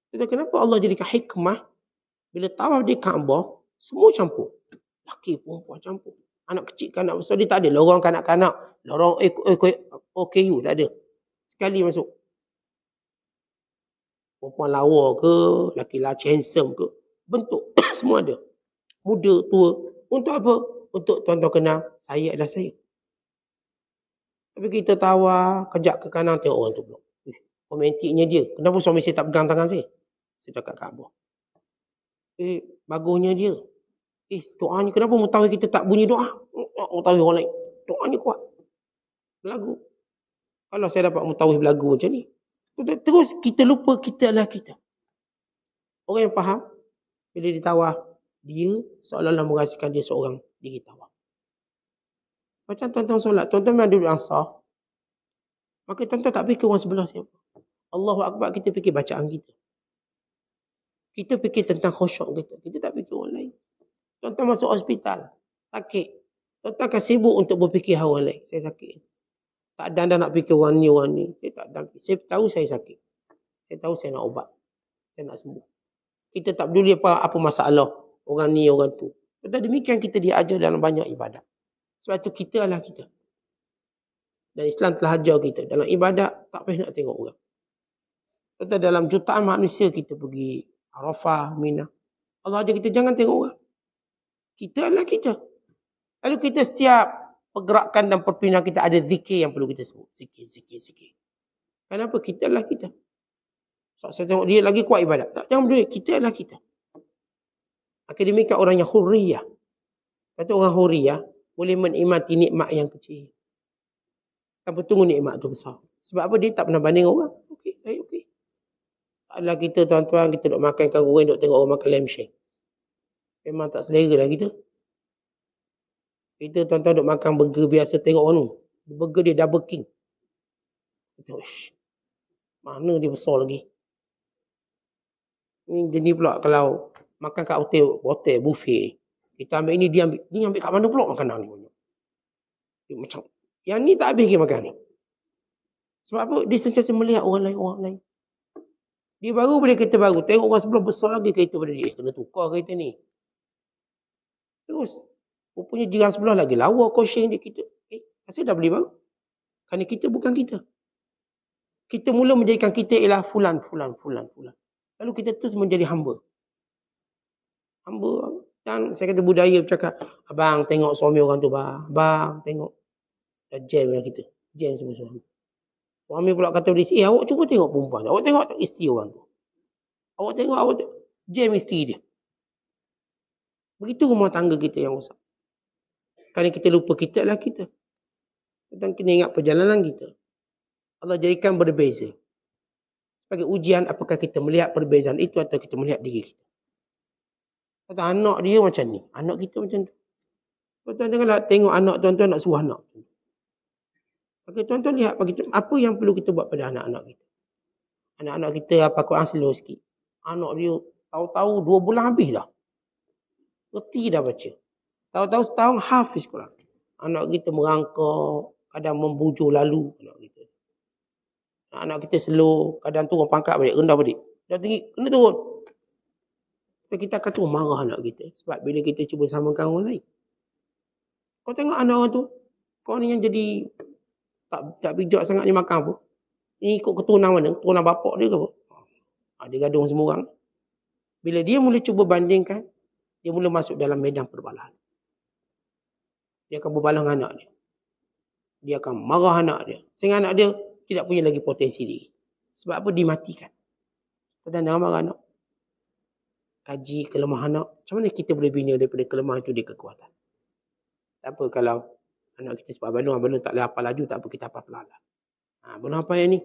Kita kenapa Allah jadikan hikmah bila tawaf di Kaabah semua campur. Laki perempuan campur. Anak kecil kanak besar dia tak ada lorong kanak-kanak, lorong OKU tak ada. Sekali masuk. Perempuan lawa ke, laki-laki handsome ke, bentuk semua ada. Muda, tua. Untuk apa? Untuk tuan-tuan kenal saya adalah saya. Tapi kita tawar, kejap ke kanan tengok orang tu pula. Romantiknya dia. Kenapa suami saya tak pegang tangan saya? Saya cakap Kaabah. Bagusnya dia. Doanya kenapa mutawi kita tak bunyi doa? Mutawi orang lain. Doanya kuat. Belagu. Kalau saya dapat mutawi belagu macam ni. Terus kita lupa kita adalah kita. Orang yang faham. Bila ditawar. Dia seolah-olah merasakan dia seorang diri tawar. Macam tuan-tuan solat. Tuan-tuan memang duduk ansar. Maka tuan-tuan tak fikir orang sebelah siapa. Allahu Akbar, kita fikir bacaan kita. Kita fikir tentang khusyuk kita. Kita tak fikir orang lain. Tuan-tuan masuk hospital. Sakit. Tuan-tuan akan sibuk untuk berfikir orang lain. Saya sakit. Tak ada nak fikir orang ni. Saya tak ada. Saya tahu saya sakit. Saya tahu saya nak ubat. Saya nak sembuh. Kita tak peduli apa masalah. Orang ni, orang tu. Tetapi demikian kita diajar dalam banyak ibadat. Sebab itu kita adalah kita. Dan Islam telah ajar kita. Dalam ibadat, tak payah nak tengok orang. Tetapi dalam jutaan manusia kita pergi Arafah, Mina. Allah ajar kita jangan tengok orang. Kita adalah kita. Lalu kita setiap pergerakan dan perpindahan kita ada zikir yang perlu kita sebut. Zikir. Kenapa? Kita adalah kita. Saya tengok dia lagi kuat ibadat. Tak, jangan berdua. Kita adalah kita. Akademika orang yang hurriyah. Kata orang hurriyah boleh menikmati nikmat yang kecil. Tanpa tunggu nikmat tu besar. Sebab apa? Dia tak pernah banding orang. Okey, okey. Adalah kita tuan-tuan, kita duk makan ikan goreng, duk tengok orang makan lamb shank. Memang tak selera lah kita. Kita tuan-tuan duk makan burger biasa, tengok orang tu. Burger dia double king. Kita, mana dia besar lagi. Ini jenis pula kalau makan kat hotel buffet. Kita ambil ini, dia ambil kat mana pula makanan ni. Dia macam, yang ni tak habis ke makan ni. Sebab apa? Dia sentiasa melihat orang lain. Dia baru boleh kereta baru. Tengok orang sebelah besar lagi kereta pada dia. Kena tukar kereta ni. Terus. Rupanya jiran sebelah lagi lawa kosing dia kita. Asal dah beli baru. Kerana kita bukan kita. Kita mula menjadikan kita ialah fulan. Lalu kita terus menjadi hamba. Dan saya kata budaya bercakap, abang tengok suami orang tu bang. Abang tengok. Dah jam lah kita. Jam semua suami. Suami pula kata pada isteri, awak cuba tengok perempuan. Awak tengok tak isteri orang tu. Awak tengok. Jam isteri dia. Begitu rumah tangga kita yang rosak. Kerana kita lupa kita adalah kita. Dan kena ingat perjalanan kita. Allah jadikan berbeza. Sebagai ujian apakah kita melihat perbezaan itu atau kita melihat diri kita. Kata anak dia macam ni. Anak kita macam tu. Tuan-tuan janganlah tengok anak tuan-tuan nak suruh anak. Maka tuan-tuan lihat apa yang perlu kita buat pada anak-anak kita. Anak-anak kita apa Quran slow sikit. Anak dia tahu-tahu 2 bulan habis dah. Reti dah baca. Tahu-tahu setahun hafiz Quran. Anak kita merangkak, kadang membujur lalu anak kita. Anak kita slow, kadang turun pangkat balik, rendah balik. Dah tinggi, kena turun. Kita akan turun marah anak kita. Sebab bila kita cuba samakan orang lain. Kau tengok anak orang tu, kau ni yang jadi tak bijak sangat ni makan apa. Ini ikut keturunan mana? Keturunan bapak dia ke apa? Dia gaduh semua orang. Bila dia mula cuba bandingkan, dia mula masuk dalam medan perbalahan. Dia akan berbalah dengan anak dia. Dia akan marah anak dia. Sehingga anak dia tidak punya lagi potensi diri. Sebab apa? Dimatikan. Dan jangan marah anak. Kaji kelemahan anak. Macam mana kita boleh bina daripada kelemahan itu dia kekuatan? Tak apa kalau anak kita sebab abang tak boleh hafal laju, tak apa kita hafal pelan-pelan. Abang hafal yang ni.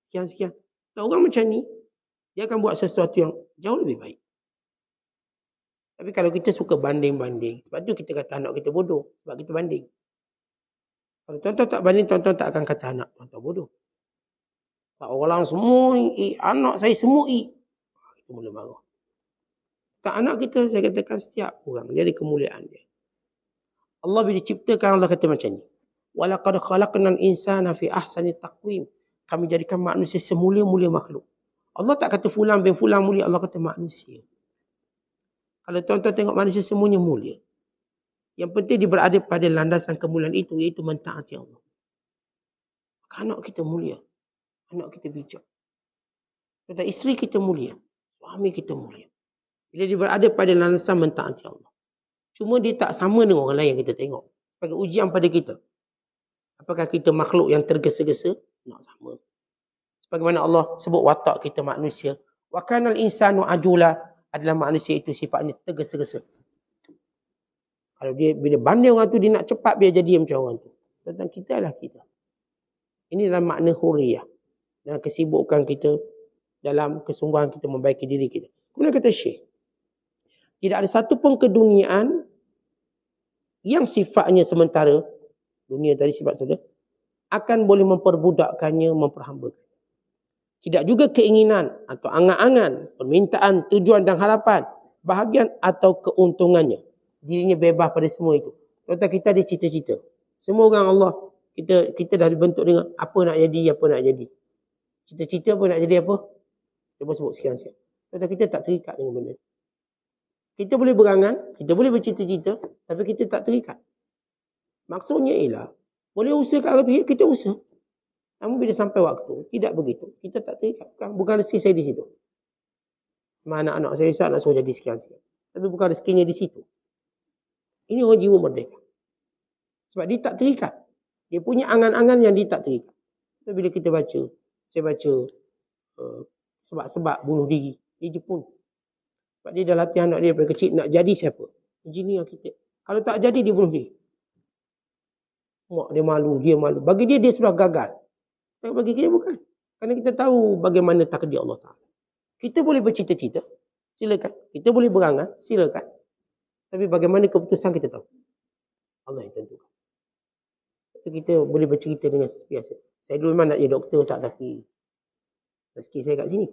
Sekian. Kalau orang macam ni, dia akan buat sesuatu yang jauh lebih baik. Tapi kalau kita suka banding-banding, sebab tu kita kata anak kita bodoh. Sebab kita banding. Kalau tuan-tuan tak banding, tuan-tuan tak akan kata anak tuan-tuan bodoh. Sebab orang semua, anak saya semua itu mula marah. Tak anak kita, saya katakan setiap orang, dia ada kemuliaan dia. Allah bila ciptakan, Allah kata macam ni. Walaqad khalaqnal insana fi ahsani taqwim. Kami jadikan manusia semulia-mulia makhluk. Allah tak kata fulan bin fulan mulia, Allah kata manusia. Kalau tuan-tuan tengok manusia semuanya mulia. Yang penting dia berada pada landasan kemuliaan itu, iaitu mentaati Allah. Anak kita mulia. Anak kita bijak. Dan isteri kita mulia. Suami kita mulia. Bila dia berada pada landasan mentaati Allah. Cuma dia tak sama dengan orang lain yang kita tengok. Sebagai ujian pada kita. Apakah kita makhluk yang tergesa-gesa? Tak sama. Sebagaimana Allah sebut watak kita manusia. Wa kanal insanu ajula. Adalah manusia itu sifatnya tergesa-gesa. Kalau dia bila banding orang tu, dia nak cepat biar jadi macam orang tu. Tentang kita adalah kita. Ini adalah makna hurriyah. Dan kesibukan kita dalam kesungguhan kita membaiki diri kita. Kemudian kata Syekh. Tidak ada satu pun keduniaan yang sifatnya sementara. Dunia tadi sifat sementara. Akan boleh memperbudakkannya, memperhambakan. Tidak juga keinginan atau angan-angan, permintaan, tujuan dan harapan, bahagian atau keuntungannya. Dirinya bebas pada semua itu. Contoh kita ada cita-cita. Semua orang Allah, kita dah dibentuk dengan apa nak jadi, apa nak jadi. Cita-cita apa nak jadi apa? Kita sebut sekian-sekian. Contoh kita tak terikat dengan benda. Kita boleh berangan, kita boleh bercita-cita, tapi kita tak terikat. Maksudnya ialah, boleh usaha kat arah kita usaha. Namun bila sampai waktu, tidak begitu. Kita tak terikat. Bukan rezeki saya di situ. Mana anak saya nak suruh jadi sekian-sekian. Tapi bukan rezekinya di situ. Ini orang jiwa merdeka. Sebab dia tak terikat. Dia punya angan-angan yang dia tak terikat. So, bila kita baca, saya baca sebab-sebab bunuh diri di Jepun. Sebab dia dah latih anak dia daripada kecil nak jadi siapa? Engineer, arkitek. Kalau tak jadi dia bunuh diri. Mak dia malu, dia malu. Bagi dia sudah gagal. Tapi bagi kita bukan. Kerana kita tahu bagaimana takdir Allah Ta'ala. Kita boleh bercita-cita, silakan. Kita boleh berangan, silakan. Tapi bagaimana keputusan kita tahu. Allah yang tentukan. Kita boleh bercerita dengan biasa. Saya dulu memang nak jadi doktor, Ustaz, tapi rezeki saya kat sini.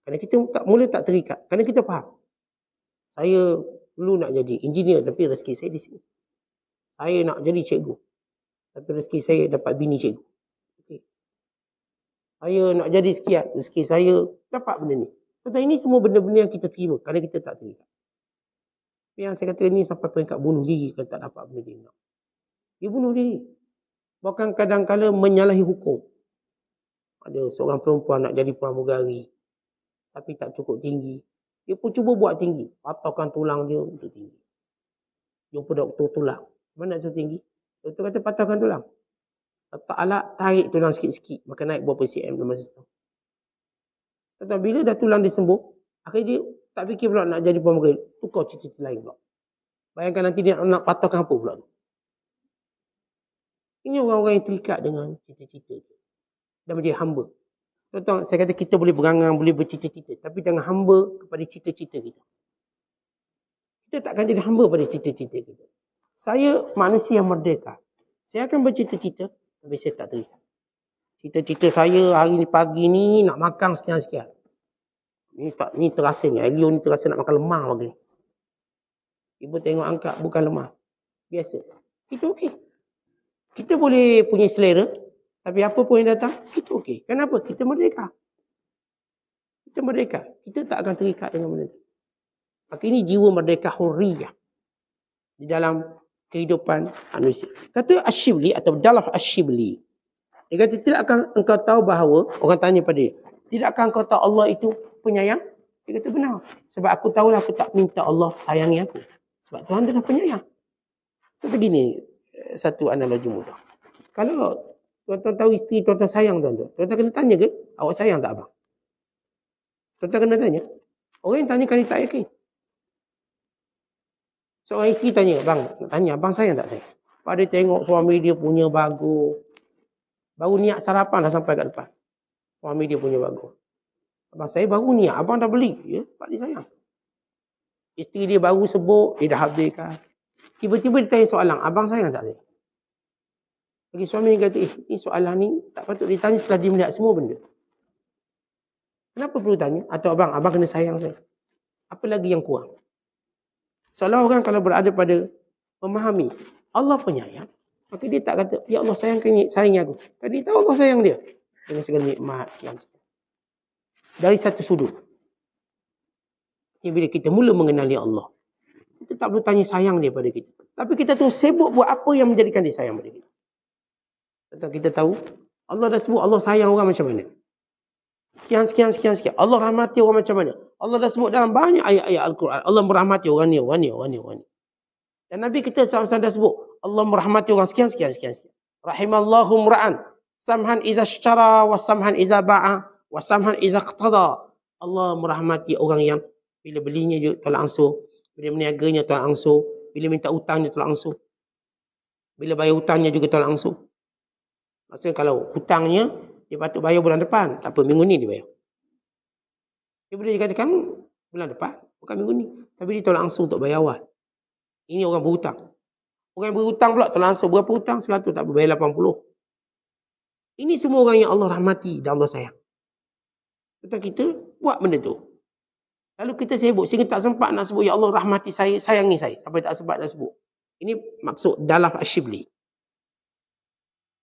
Kerana kita mula tak terikat. Kerana kita faham. Saya dulu nak jadi engineer, tapi rezeki saya di sini. Saya nak jadi cikgu. Tapi rezeki saya dapat bini cikgu. Okay. Saya nak jadi sekian. Rezeki saya dapat benda ni. Tetapi ini semua benda-benda yang kita terima. Kerana kita tak terikat. Tapi yang saya kata ini sampai peringkat bunuh diri kalau tak dapat benda dia nak. Dia bunuh diri. Bahkan kadang-kadang menyalahi hukum. Ada seorang perempuan nak jadi pramugari. Tapi tak cukup tinggi. Dia pun cuba buat tinggi. Patahkan tulang dia untuk tinggi. Jumpa doktor tulang. Mana nak suruh tinggi? Doktor kata patahkan tulang. Letak alat, tarik tulang sikit-sikit. Maka naik berapa cm dalam masa setahun. Tetapi bila dah tulang dia sembuh, akhirnya dia tak fikir pula nak jadi pramugari. Tukar cita-cita lain pula. Bayangkan nanti dia nak patahkan apa pula. Ini orang-orang yang terikat dengan cita-cita. Dan menjadi hamba. Tuan-tuan, saya kata kita boleh berangan, boleh bercita-cita. Tapi jangan hamba kepada cita-cita kita. Kita takkan jadi hamba pada cita-cita kita. Saya manusia yang merdeka. Saya akan bercita-cita, tapi saya tak terikat. Cita-cita saya hari ni pagi ni nak makan sekian-sekian. Ni terasa ni. Elio ni terasa nak makan lemang lagi. Ibu tengok angkat bukan lemang. Biasa. Itu okey. Kita boleh punya selera. Tapi apa pun yang datang, kita okey. Kenapa? Kita merdeka. Kita merdeka. Kita tak akan terikat dengan benda itu. Maka ini jiwa merdeka hurriyah. Di dalam kehidupan manusia. Kata Ash-Shibli atau dalam Ash-Shibli. Dia kata, tidak akan engkau tahu bahawa, orang tanya pada dia, tidak akan engkau tahu Allah itu penyayang? Dia kata, benar. Sebab aku tahulah aku tak minta Allah sayangi aku. Sebab Tuhan adalah penyayang. Kata gini, satu analogi mudah. Kalau tuan-tuan tahu isteri tuan-tuan sayang tuan-tuan, tuan-tuan kena tanya ke, awak sayang tak abang? Tuan-tuan kena tanya. Orang yang tanya kan dia tak yakin. Seorang isteri tanya, bang, nak tanya, abang sayang tak saya? Pada tengok suami dia punya bagus. Baru niat sarapan dah sampai kat depan. Suami dia punya bagus. Abang saya baru niat, abang dah beli. Ya, sebab dia sayang. Isteri dia baru sebut, dia dah habiskan. Tiba-tiba dia tanya soalan, abang sayang tak saya? Bagi suami ni kata, ni soalan ni tak patut ditanya setelah dia melihat semua benda. Kenapa perlu tanya? Atau abang kena sayang saya. Apa lagi yang kurang? Seolah orang kalau berada pada memahami Allah penyayang, maka dia tak kata, ya Allah sayangi aku. Tadi tahu Allah sayang dia. Dengan segala nikmat sekian-sekian. Dari satu sudut. Bila kita mula mengenali Allah, kita tak perlu tanya sayang dia pada kita. Tapi kita terus sibuk buat apa yang menjadikan dia sayang pada kita. Tentu kita tahu, Allah dah sebut Allah sayang orang macam mana. Sekian. Allah rahmati orang macam mana. Allah dah sebut dalam banyak ayat-ayat Al-Quran. Allah merahmati orang ni. Dan Nabi kita SAW dah sebut, Allah merahmati orang sekian. Rahimallahu mra'an. Samhan iza syara, wa samhan iza ba'a, wa samhan iza qtada. Allah merahmati orang yang bila belinya juga tolak ansur. Bila meniaganya tolak ansur. Bila minta hutangnya tolak ansur. Bila bayar hutangnya juga tolak ansur. Maksudnya kalau hutangnya, dia patut bayar bulan depan. Tak apa, minggu ni dia bayar. Dia boleh dikatakan bulan depan, bukan minggu ni. Tapi dia tolak ansur untuk bayar awal. Ini orang berhutang. Orang yang berhutang pula tolak ansur. Berapa hutang? 100, tak apa, bayar 80. Ini semua orang yang Allah rahmati dan Allah sayang. Betul kita buat benda tu. Lalu kita sibuk, sehingga tak sempat nak sebut, ya Allah rahmati saya, sayangi saya. Sampai tak sempat nak sebut. Ini maksud dalam Ash-Shibli.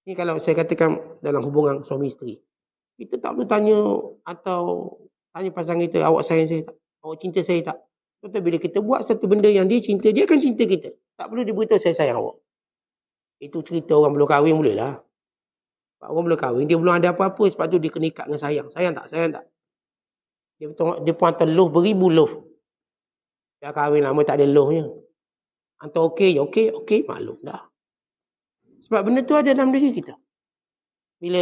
Ini kalau saya katakan dalam hubungan suami isteri. Kita tak perlu tanya atau tanya pasangan kita, awak sayang saya tak? Awak cinta saya tak? Betul, bila kita buat satu benda yang dia cinta, dia akan cinta kita. Tak perlu dia beritahu saya sayang awak. Itu cerita orang belum kahwin boleh lah. Orang belum kahwin, dia belum ada apa-apa, sebab tu dia kena ikat dengan sayang. Sayang tak? Dia pun hantar loh, beribu loh. Dah kahwin lama tak ada lohnya. Hantar okey, maklum dah. Sebab benda tu ada dalam diri kita. Bila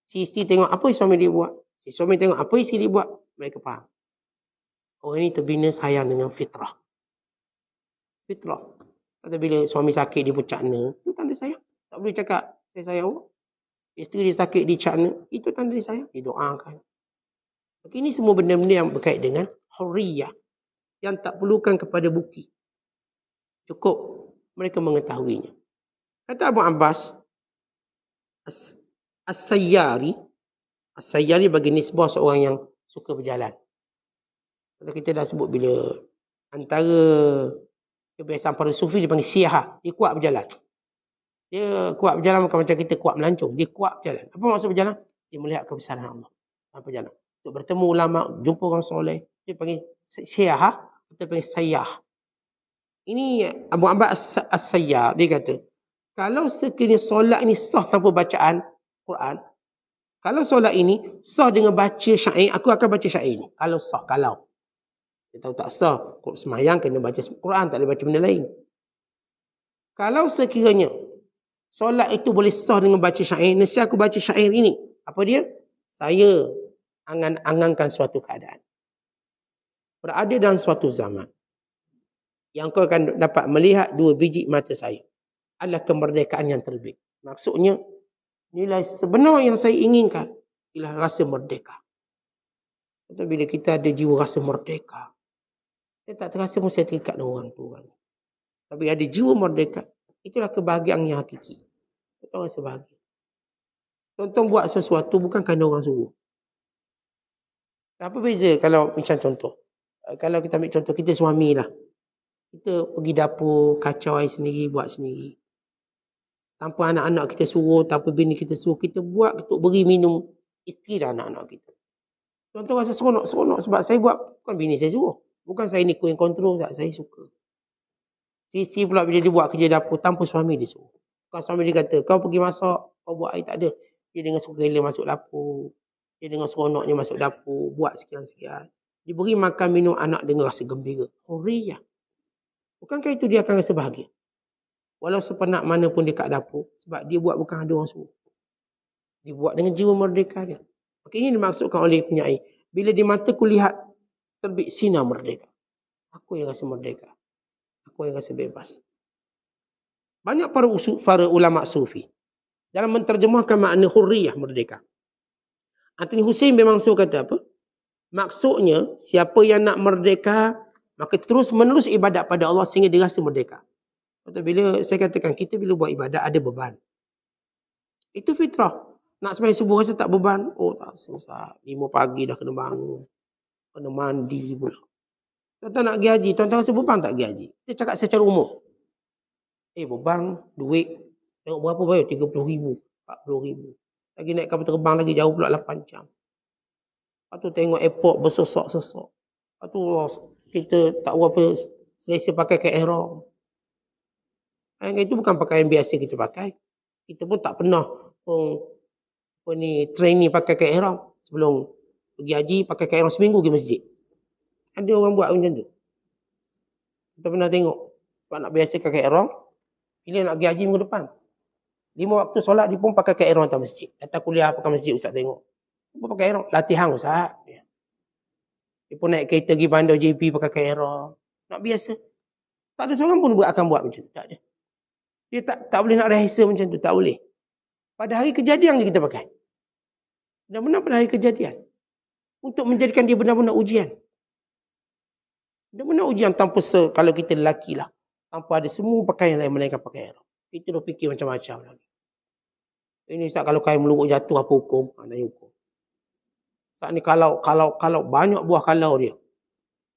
si isteri tengok apa suami dia buat, si suami tengok apa isteri dia buat, mereka faham. Orang ini terbina sayang dengan fitrah. Fitrah. Kata bila suami sakit dia pun cakna, itu tanda sayang. Tak boleh cakap saya sayang awak. Isteri dia sakit dia cakna, itu tanda dia sayang. Dia doakan. Ini semua benda-benda yang berkait dengan hurriyah. Yang tak perlukan kepada bukti. Cukup mereka mengetahuinya. Kata Abu Abbas, As-Sayyari bagi nisbah seorang yang suka berjalan. Kalau kita dah sebut bila antara kebiasaan para sufi dipanggil siyah, dia kuat berjalan. Dia kuat berjalan bukan macam kita kuat melancong, dia kuat berjalan. Apa maksud berjalan? Dia melihat kebesaran Allah. Apa berjalan? Untuk bertemu ulama, jumpa orang soleh, dia panggil siyah, kita panggil sayyah. Ini Abu Abbas As-Sayyar, dia kata, kalau sekiranya solat ini sah tanpa bacaan Quran, kalau solat ini sah dengan baca syair, aku akan baca syair ni. Kalau sah, kalau. Dia tahu tak sah, semayang kena baca Quran, tak boleh baca benda lain. Kalau sekiranya solat itu boleh sah dengan baca syair, nescaya aku baca syair ini. Apa dia? Saya angan-angankan suatu keadaan. Berada dalam suatu zaman yang kau akan dapat melihat dua biji mata saya. Adalah kemerdekaan yang terbit. Maksudnya, nilai sebenar yang saya inginkan ialah rasa merdeka. Tapi bila kita ada jiwa rasa merdeka, saya tak terasa pun saya terikat dengan orang tu. Tapi ada jiwa merdeka, itulah kebahagiaan yang hakiki. Kita rasa bahagia. Contoh buat sesuatu bukan kerana orang suruh. Apa beza kalau macam contoh? Kalau kita ambil contoh, kita suami lah. Kita pergi dapur, kacau air sendiri, buat sendiri. Tanpa anak-anak kita suruh, tanpa bini kita suruh, kita buat untuk beri minum isteri dan anak-anak kita. Contoh rasa seronok sebab saya buat, bukan bini saya suruh. Bukan saya ni yang kontrol, saya suka. Sisi pula bila dia buat kerja dapur, tanpa suami dia suruh. Bukan suami dia kata, kau pergi masak, kau buat air, tak ada. Dia dengan sukarela masuk dapur. Dia dengan seronoknya masuk dapur, buat sekian-sekian. Diberi makan minum anak dengan rasa gembira. Hurriyah. Bukankah itu dia akan rasa bahagia? Walau sepenat mana pun dia kat dapur. Sebab dia buat bukan ada orang suruh. Dia buat dengan jiwa merdeka dia. Maka ini dimaksudkan oleh penyair. Bila di mataku lihat terbit sinar merdeka. Aku yang rasa merdeka. Aku yang rasa bebas. Banyak para ulama sufi dalam menterjemahkan makna hurriyah merdeka. Anthony Hussein memang kata apa? Maksudnya siapa yang nak merdeka, maka terus menerus ibadat pada Allah sehingga dia rasa merdeka. Bila saya katakan kita bila buat ibadat ada beban. Itu fitrah. Nak sembahyang subuh rasa tak beban. Oh tak susah. 5 pagi dah kena bangun. Kena mandi pula. Tuan-tuan nak pergi haji. Tuan-tuan rasa beban tak pergi haji? Dia cakap secara umum. Beban, duit. Tengok berapa bayar? 30,000, 40,000. Lagi naik kapal terbang lagi jauh pula 8 jam. Lepas tu tengok airport bersosok-sosok. Lepas tu kita tak berapa selesa pakai ke ihram. Yang itu bukan pakaian biasa kita pakai. Kita pun tak pernah training pakai ke ihram. Sebelum pergi haji pakai ke ihram seminggu pergi masjid. Ada orang buat macam tu. Kita pernah tengok. Sebab nak biasa pakai ihram. Bila nak pergi haji minggu depan. 5 waktu solat dia pun pakai ke ihram atas masjid. Datang kuliah pakai masjid ustaz tengok. Dia pakai ihram. Latihan ustaz. Dia pun naik kereta pergi bandar JP pakai ke ihram. Nak biasa. Tak ada seorang pun akan buat macam tu. Tak ada. Dia tak boleh nak rahsia macam tu. Tak boleh. Pada hari kejadian je kita pakai. Benar-benar pada hari kejadian. Untuk menjadikan dia benar-benar ujian. Benar-benar ujian tanpa kalau kita lelaki lah. Tanpa ada semua pakaian yang melainkan pakai ihram. Kita dah fikir macam-macam lagi. Ini Ustaz kalau kain meluruk jatuh apa hukum? Ada hukum. Saat ni kalau banyak buah kalau dia.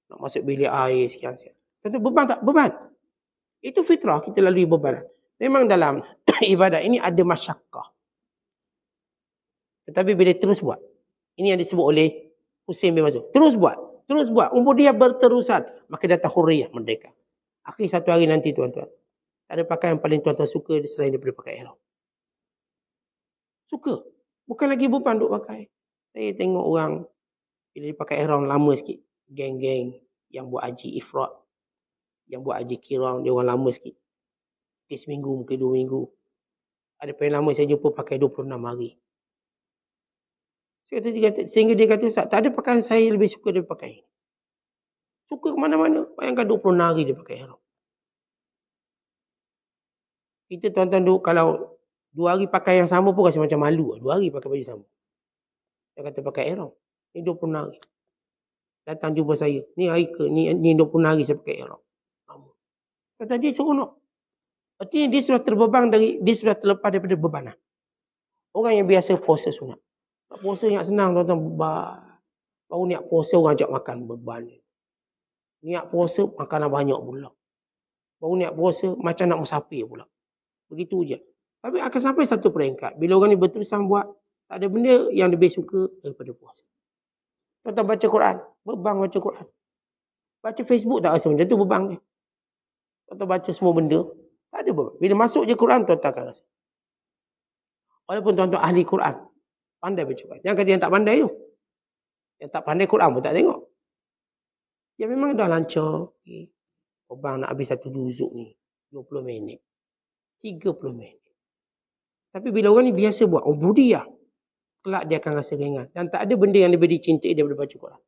Nak masuk bilik air sekian-sekian. Tentu beban tak? Beban. Itu fitrah kita lalui beban. Memang dalam ibadat ini ada masyakkah. Tetapi bila terus buat. Ini yang disebut oleh Hussein bin Mazhub. Terus buat. Terus buat. Umur dia berterusan. Maka datang hurriyah merdeka. Akhir satu hari nanti tuan-tuan. Tak ada pakaian yang paling tuan-tuan suka selain daripada pakai ihram. Suka. Bukan lagi beban duk pakai. Saya tengok orang bila dia pakai ihram lama sikit. Geng-geng yang buat haji ifrat. Yang buat haji kirang. Dia orang lama sikit. Mungkin seminggu, mungkin 2 minggu. Ada paling lama saya jumpa pakai 26 hari. Sehingga dia kata, tak ada pakaian saya lebih suka dia pakai. Suka ke mana-mana. Bayangkan 26 hari dia pakai ihram. Kita tuan-tuan duk, kalau 2 hari pakai yang sama pun rasa macam malu. 2 hari pakai baju sama. Dia kata pakai ihram. Ni 26 hari. Datang jumpa saya. Ni hari ke? Ni 26 hari saya pakai ihram. Kata dia seronok. Artinya dia sudah terbeban dia sudah terlepas daripada bebanan. Orang yang biasa puasa sunat. Puasa yang senang tuan-tuan. Baru niat puasa orang ajak makan beban. Niat puasa makanan banyak pula. Baru niat puasa macam nak musafir pula. Begitu je. Tapi akan sampai satu peringkat. Bila orang ni berterusan buat, tak ada benda yang lebih suka daripada puasa. Tuan-tuan baca Quran. Beban baca Quran. Baca Facebook tak rasa macam tu beban dia. Tuan-tuan baca semua benda. Tak ada beban. Bila masuk je Quran, tuan-tuan akan rasa. Walaupun tuan-tuan ahli Quran. Pandai baca Quran. Yang kata yang tak pandai tu. Yang tak pandai Quran pun tak tengok. Ya memang dah lancar. Okay. Beban nak habis satu juzuk ni. 20 minit. 30 minit. Tapi bila orang ni biasa buat ubudiyah, kelak dia akan rasa ringan. Dan tak ada benda yang lebih dicintai daripada baca Quran.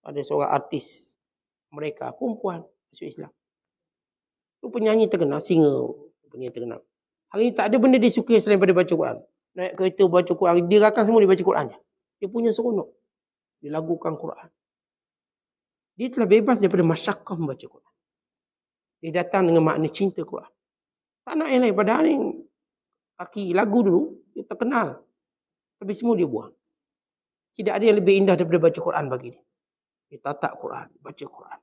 Ada seorang artis mereka, perempuan masuk Islam. Tu penyanyi terkenal, singer penyanyi terkenal. Hari ni tak ada benda dia suka selain daripada baca Quran. Naik kereta baca Quran, dia rakan semua dia baca Quran je. Dia punya seronok. Dia lagukan Quran. Dia telah bebas daripada masyakkah membaca Quran. Dia datang dengan makna cinta Quran. Tak nak yang lain. Padahal ni kaki lagu dulu, dia terkenal. Tapi semua dia buang. Tidak ada yang lebih indah daripada baca Quran bagi dia. Dia tatak Quran, baca Quran.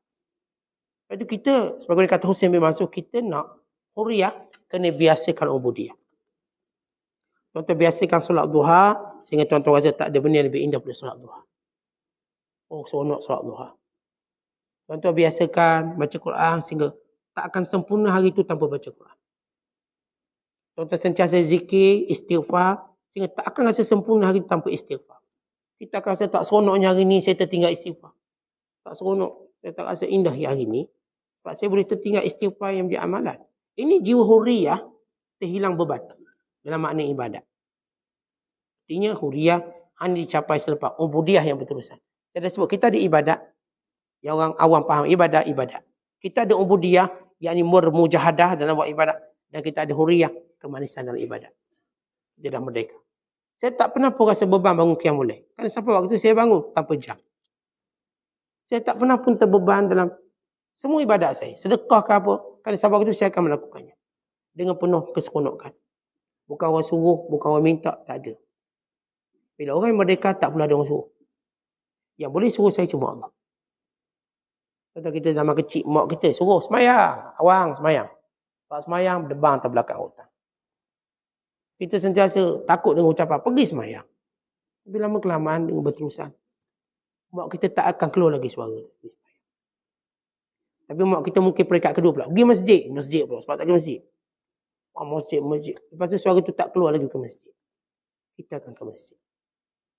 Lepas itu kita, sebagai kata Hussein bin Mansur, kita nak huriyah, kena biasakan ubudiyah. Tuan-tuan biasakan solat duha, sehingga tuan-tuan rasa tak ada benda yang lebih indah daripada solat duha. Oh, seronok solat duha. Tuan-tuan biasakan baca Quran, sehingga tak akan sempurna hari itu tanpa baca Quran. Tuan-tuan sentiasa zikir, istighfar, sehingga tak akan rasa sempurna hari itu tanpa istighfar. Kita akan rasa tak seronoknya hari ini, saya tertinggal istighfar. Tak seronok, saya tak rasa indah hari ini. Sebab saya boleh tertinggal istighfar yang menjadi amalan. Ini jiwa huriyah, terhilang beban dalam makna ibadat. Artinya huriyah hanya dicapai selepas ubudiyah yang berterusan. Saya dah sebut, kita ada ibadat, yang orang awam faham, ibadat. Kita ada ubudiyah, yakni bermujahadah dalam buat ibadat. Dan kita ada huriyah, kemanisan dalam ibadat. Kita dah merdeka. Saya tak pernah pun rasa beban bangun qiyamul lail. Kan sampai waktu saya bangun tanpa jam. Saya tak pernah pun terbeban dalam semua ibadat saya. Sedekah ke apa, kan sampai waktu saya akan melakukannya. Dengan penuh keseronokan. Bukan orang suruh, bukan orang minta, tak ada. Bila orang yang merdeka, tak pula ada orang suruh. Yang boleh suruh saya cuma Allah. Kata kita zaman kecil, mak kita suruh semayang. Awang semayang. Tak semayang, berdebang atas belakang hutan. Kita sentiasa takut dengan ucapan, pergi semayang. Tapi lama kelamaan dengan berterusan. Mak kita tak akan keluar lagi suara. Tapi mak kita mungkin peringkat kedua pula. Pergi masjid. Masjid pula. Sebab tak pergi masjid. Masjid. Lepas tu suara tu tak keluar lagi ke masjid. Kita akan ke masjid.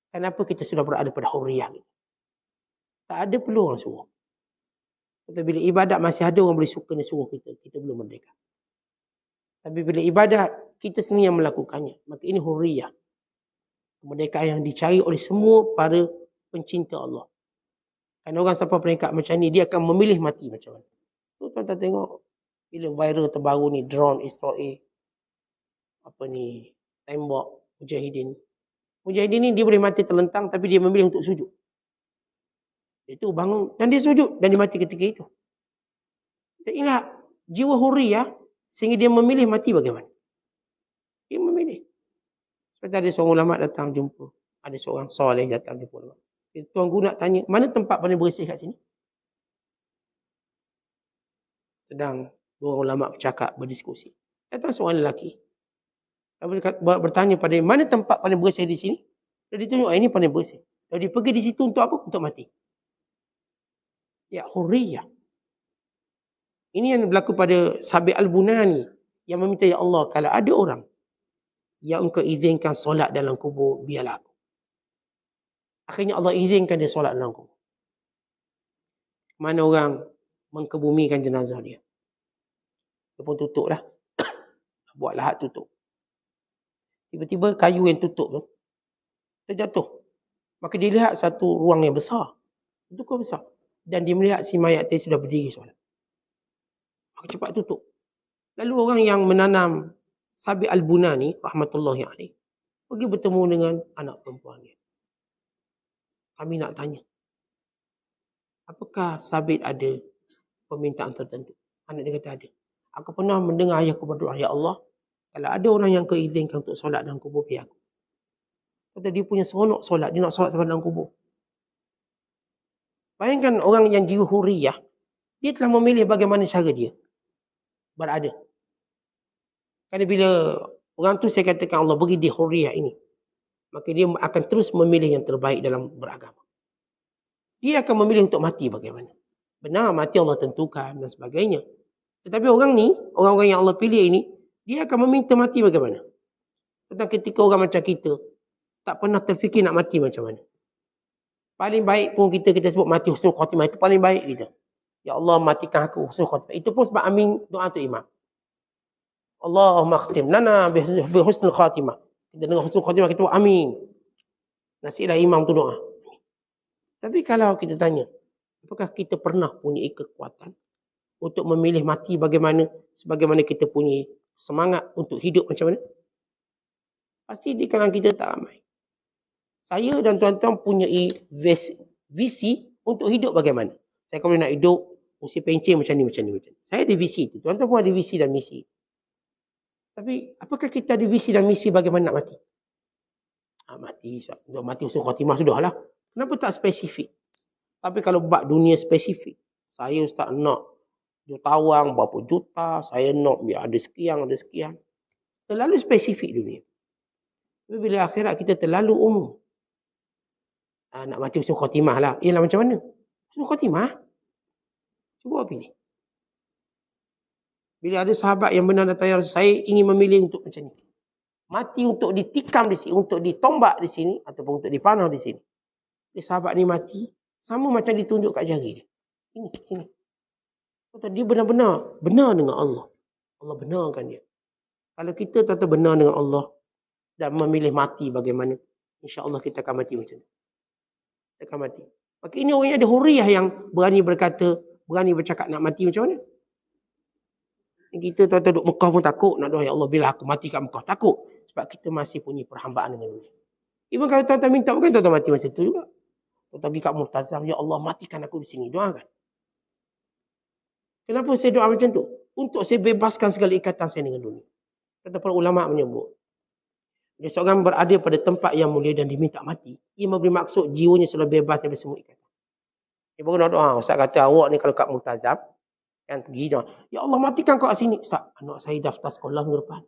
Kenapa kita sudah berada pada huriyah? Tak ada perlu orang suruh. Tapi bila ibadat masih ada orang boleh suka dan suruh kita. Kita belum merdeka. Tapi bila ibadat, kita sendiri yang melakukannya. Maka ini huriyah. Kemerdekaan yang dicari oleh semua para pencinta Allah. Kan orang sampai peringkat macam ni, dia akan memilih mati macam mana. Tu tuan-tuan tengok, filem viral terbaru ni, drone Israel, tembak Mujahidin. Mujahidin ni dia boleh mati terlentang, tapi dia memilih untuk sujud. Itu bangun, dan dia sujud, dan dia mati ketika itu. Dan inilah jiwa huriyah, sehingga dia memilih mati bagaimana. Dia memilih. Seperti ada seorang ulama datang jumpa. Ada seorang soleh datang jumpa ulama. Tuan Guru nak tanya, mana tempat paling bersih kat sini? Sedang dua ulama bercakap, berdiskusi. Datang seorang lelaki. Bertanya pada dia, mana tempat paling bersih di sini? Dan dia tunjuk, ini paling bersih. Lalu dia pergi di situ untuk apa? Untuk mati. Ya, hurriyah. Ini yang berlaku pada Sabi Al-Bunani. Yang meminta, ya Allah, kalau ada orang yang engkau izinkan solat dalam kubur, biarlah aku. Akhirnya Allah izinkan dia solat dalam kubur. Mana orang mengkebumikan jenazah dia. Dia pun tutup lah. Buat lahat tutup. Tiba-tiba kayu yang tutup tu terjatuh. Maka dia lihat satu ruang yang besar. Itu kau besar. Dan dia melihat si mayat tadi sudah berdiri solat. Maka cepat tutup. Lalu orang yang menanam Sabit Al-Bunani, rahmatullahi alaih, pergi bertemu dengan anak perempuan dia. Kami nak tanya, apakah Sabit ada permintaan tertentu? Anak dia kata ada. Aku pernah mendengar ayahku berdoa, ya Allah, kalau ada orang yang kau izinkan untuk solat dalam kubur, biar aku. Kata dia punya seronok solat, dia nak solat sampai dalam kubur. Bayangkan orang yang jiwa huriyah, dia telah memilih bagaimana cara dia berada. Kerana bila orang tu saya katakan Allah bagi dia huriyah ini, maka dia akan terus memilih yang terbaik dalam beragama. Dia akan memilih untuk mati bagaimana. Benar, mati Allah tentukan dan sebagainya. Tetapi orang ni, orang-orang yang Allah pilih ini, dia akan meminta mati bagaimana. Tentang ketika orang macam kita, tak pernah terfikir nak mati macam mana. Paling baik pun kita sebut mati husnul khatimah, itu paling baik kita. Ya Allah, matikan aku husnul khatimah. Itu pun sebab amin doa tu imam. Allahumma khtim lana bi husnul khatimah. Kita dengar husnul khatimah, kita buat amin. Nasiblah imam tu doa. Tapi kalau kita tanya, apakah kita pernah punya kekuatan untuk memilih mati bagaimana, sebagaimana kita punya semangat untuk hidup macam mana? Pasti di kalangan kita tak ramai. Saya dan tuan-tuan punya visi untuk hidup bagaimana. Saya kalau nak hidup, mesti pencen macam ni. Saya ada visi itu. Tuan-tuan pun ada visi dan misi. Tapi apakah kita ada visi dan misi bagaimana nak mati? Mati husnul khatimah sudahlah. Kenapa tak spesifik? Tapi kalau bab dunia spesifik, saya ustaz nak jutawan berapa juta, saya nak biar ada sekian. Terlalu spesifik dunia. Tapi bila akhirat kita terlalu umum. Nak mati husnul khatimah lah. Ialah macam mana? Husnul khatimah? Cuba pilih. Bila ada sahabat yang benar datang, saya ingin memilih untuk macam ni. Mati untuk ditikam di sini, untuk ditombak di sini, ataupun untuk dipanah di sini. Sahabat ni mati, sama macam ditunjuk kat jari dia. Sini. Dia benar-benar benar dengan Allah. Allah benarkan dia. Kalau kita tetap benar dengan Allah dan memilih mati bagaimana, insya-Allah kita akan mati macam ni. Kita akan mati. Maka ini orang yang ada huriyah yang berani berkata, berani bercakap nak mati macam mana. Kita tuan-tuan duduk Mekah pun takut nak doa, ya Allah bila aku mati kat Mekah. Takut. Sebab kita masih punya perhambaan dengan dunia. Even kalau tuan-tuan minta, bukan tuan-tuan mati masa itu juga. Tuan-tuan pergi kat Mu'tazam, ya Allah matikan aku di sini. Doakan. Kenapa saya doa macam tu? Untuk saya bebaskan segala ikatan saya dengan dunia. Kata para ulama menyebut, bila seorang berada pada tempat yang mulia dan diminta mati, ia memberi maksud jiwanya sudah bebas dari semua ikatan. Dia baru nak doa. Ustaz kata awak ni kalau kat Mu'tazam, kan pergi doa, ya Allah matikan kau kat sini. Ustaz, anak saya daftar sekolah minggu depan.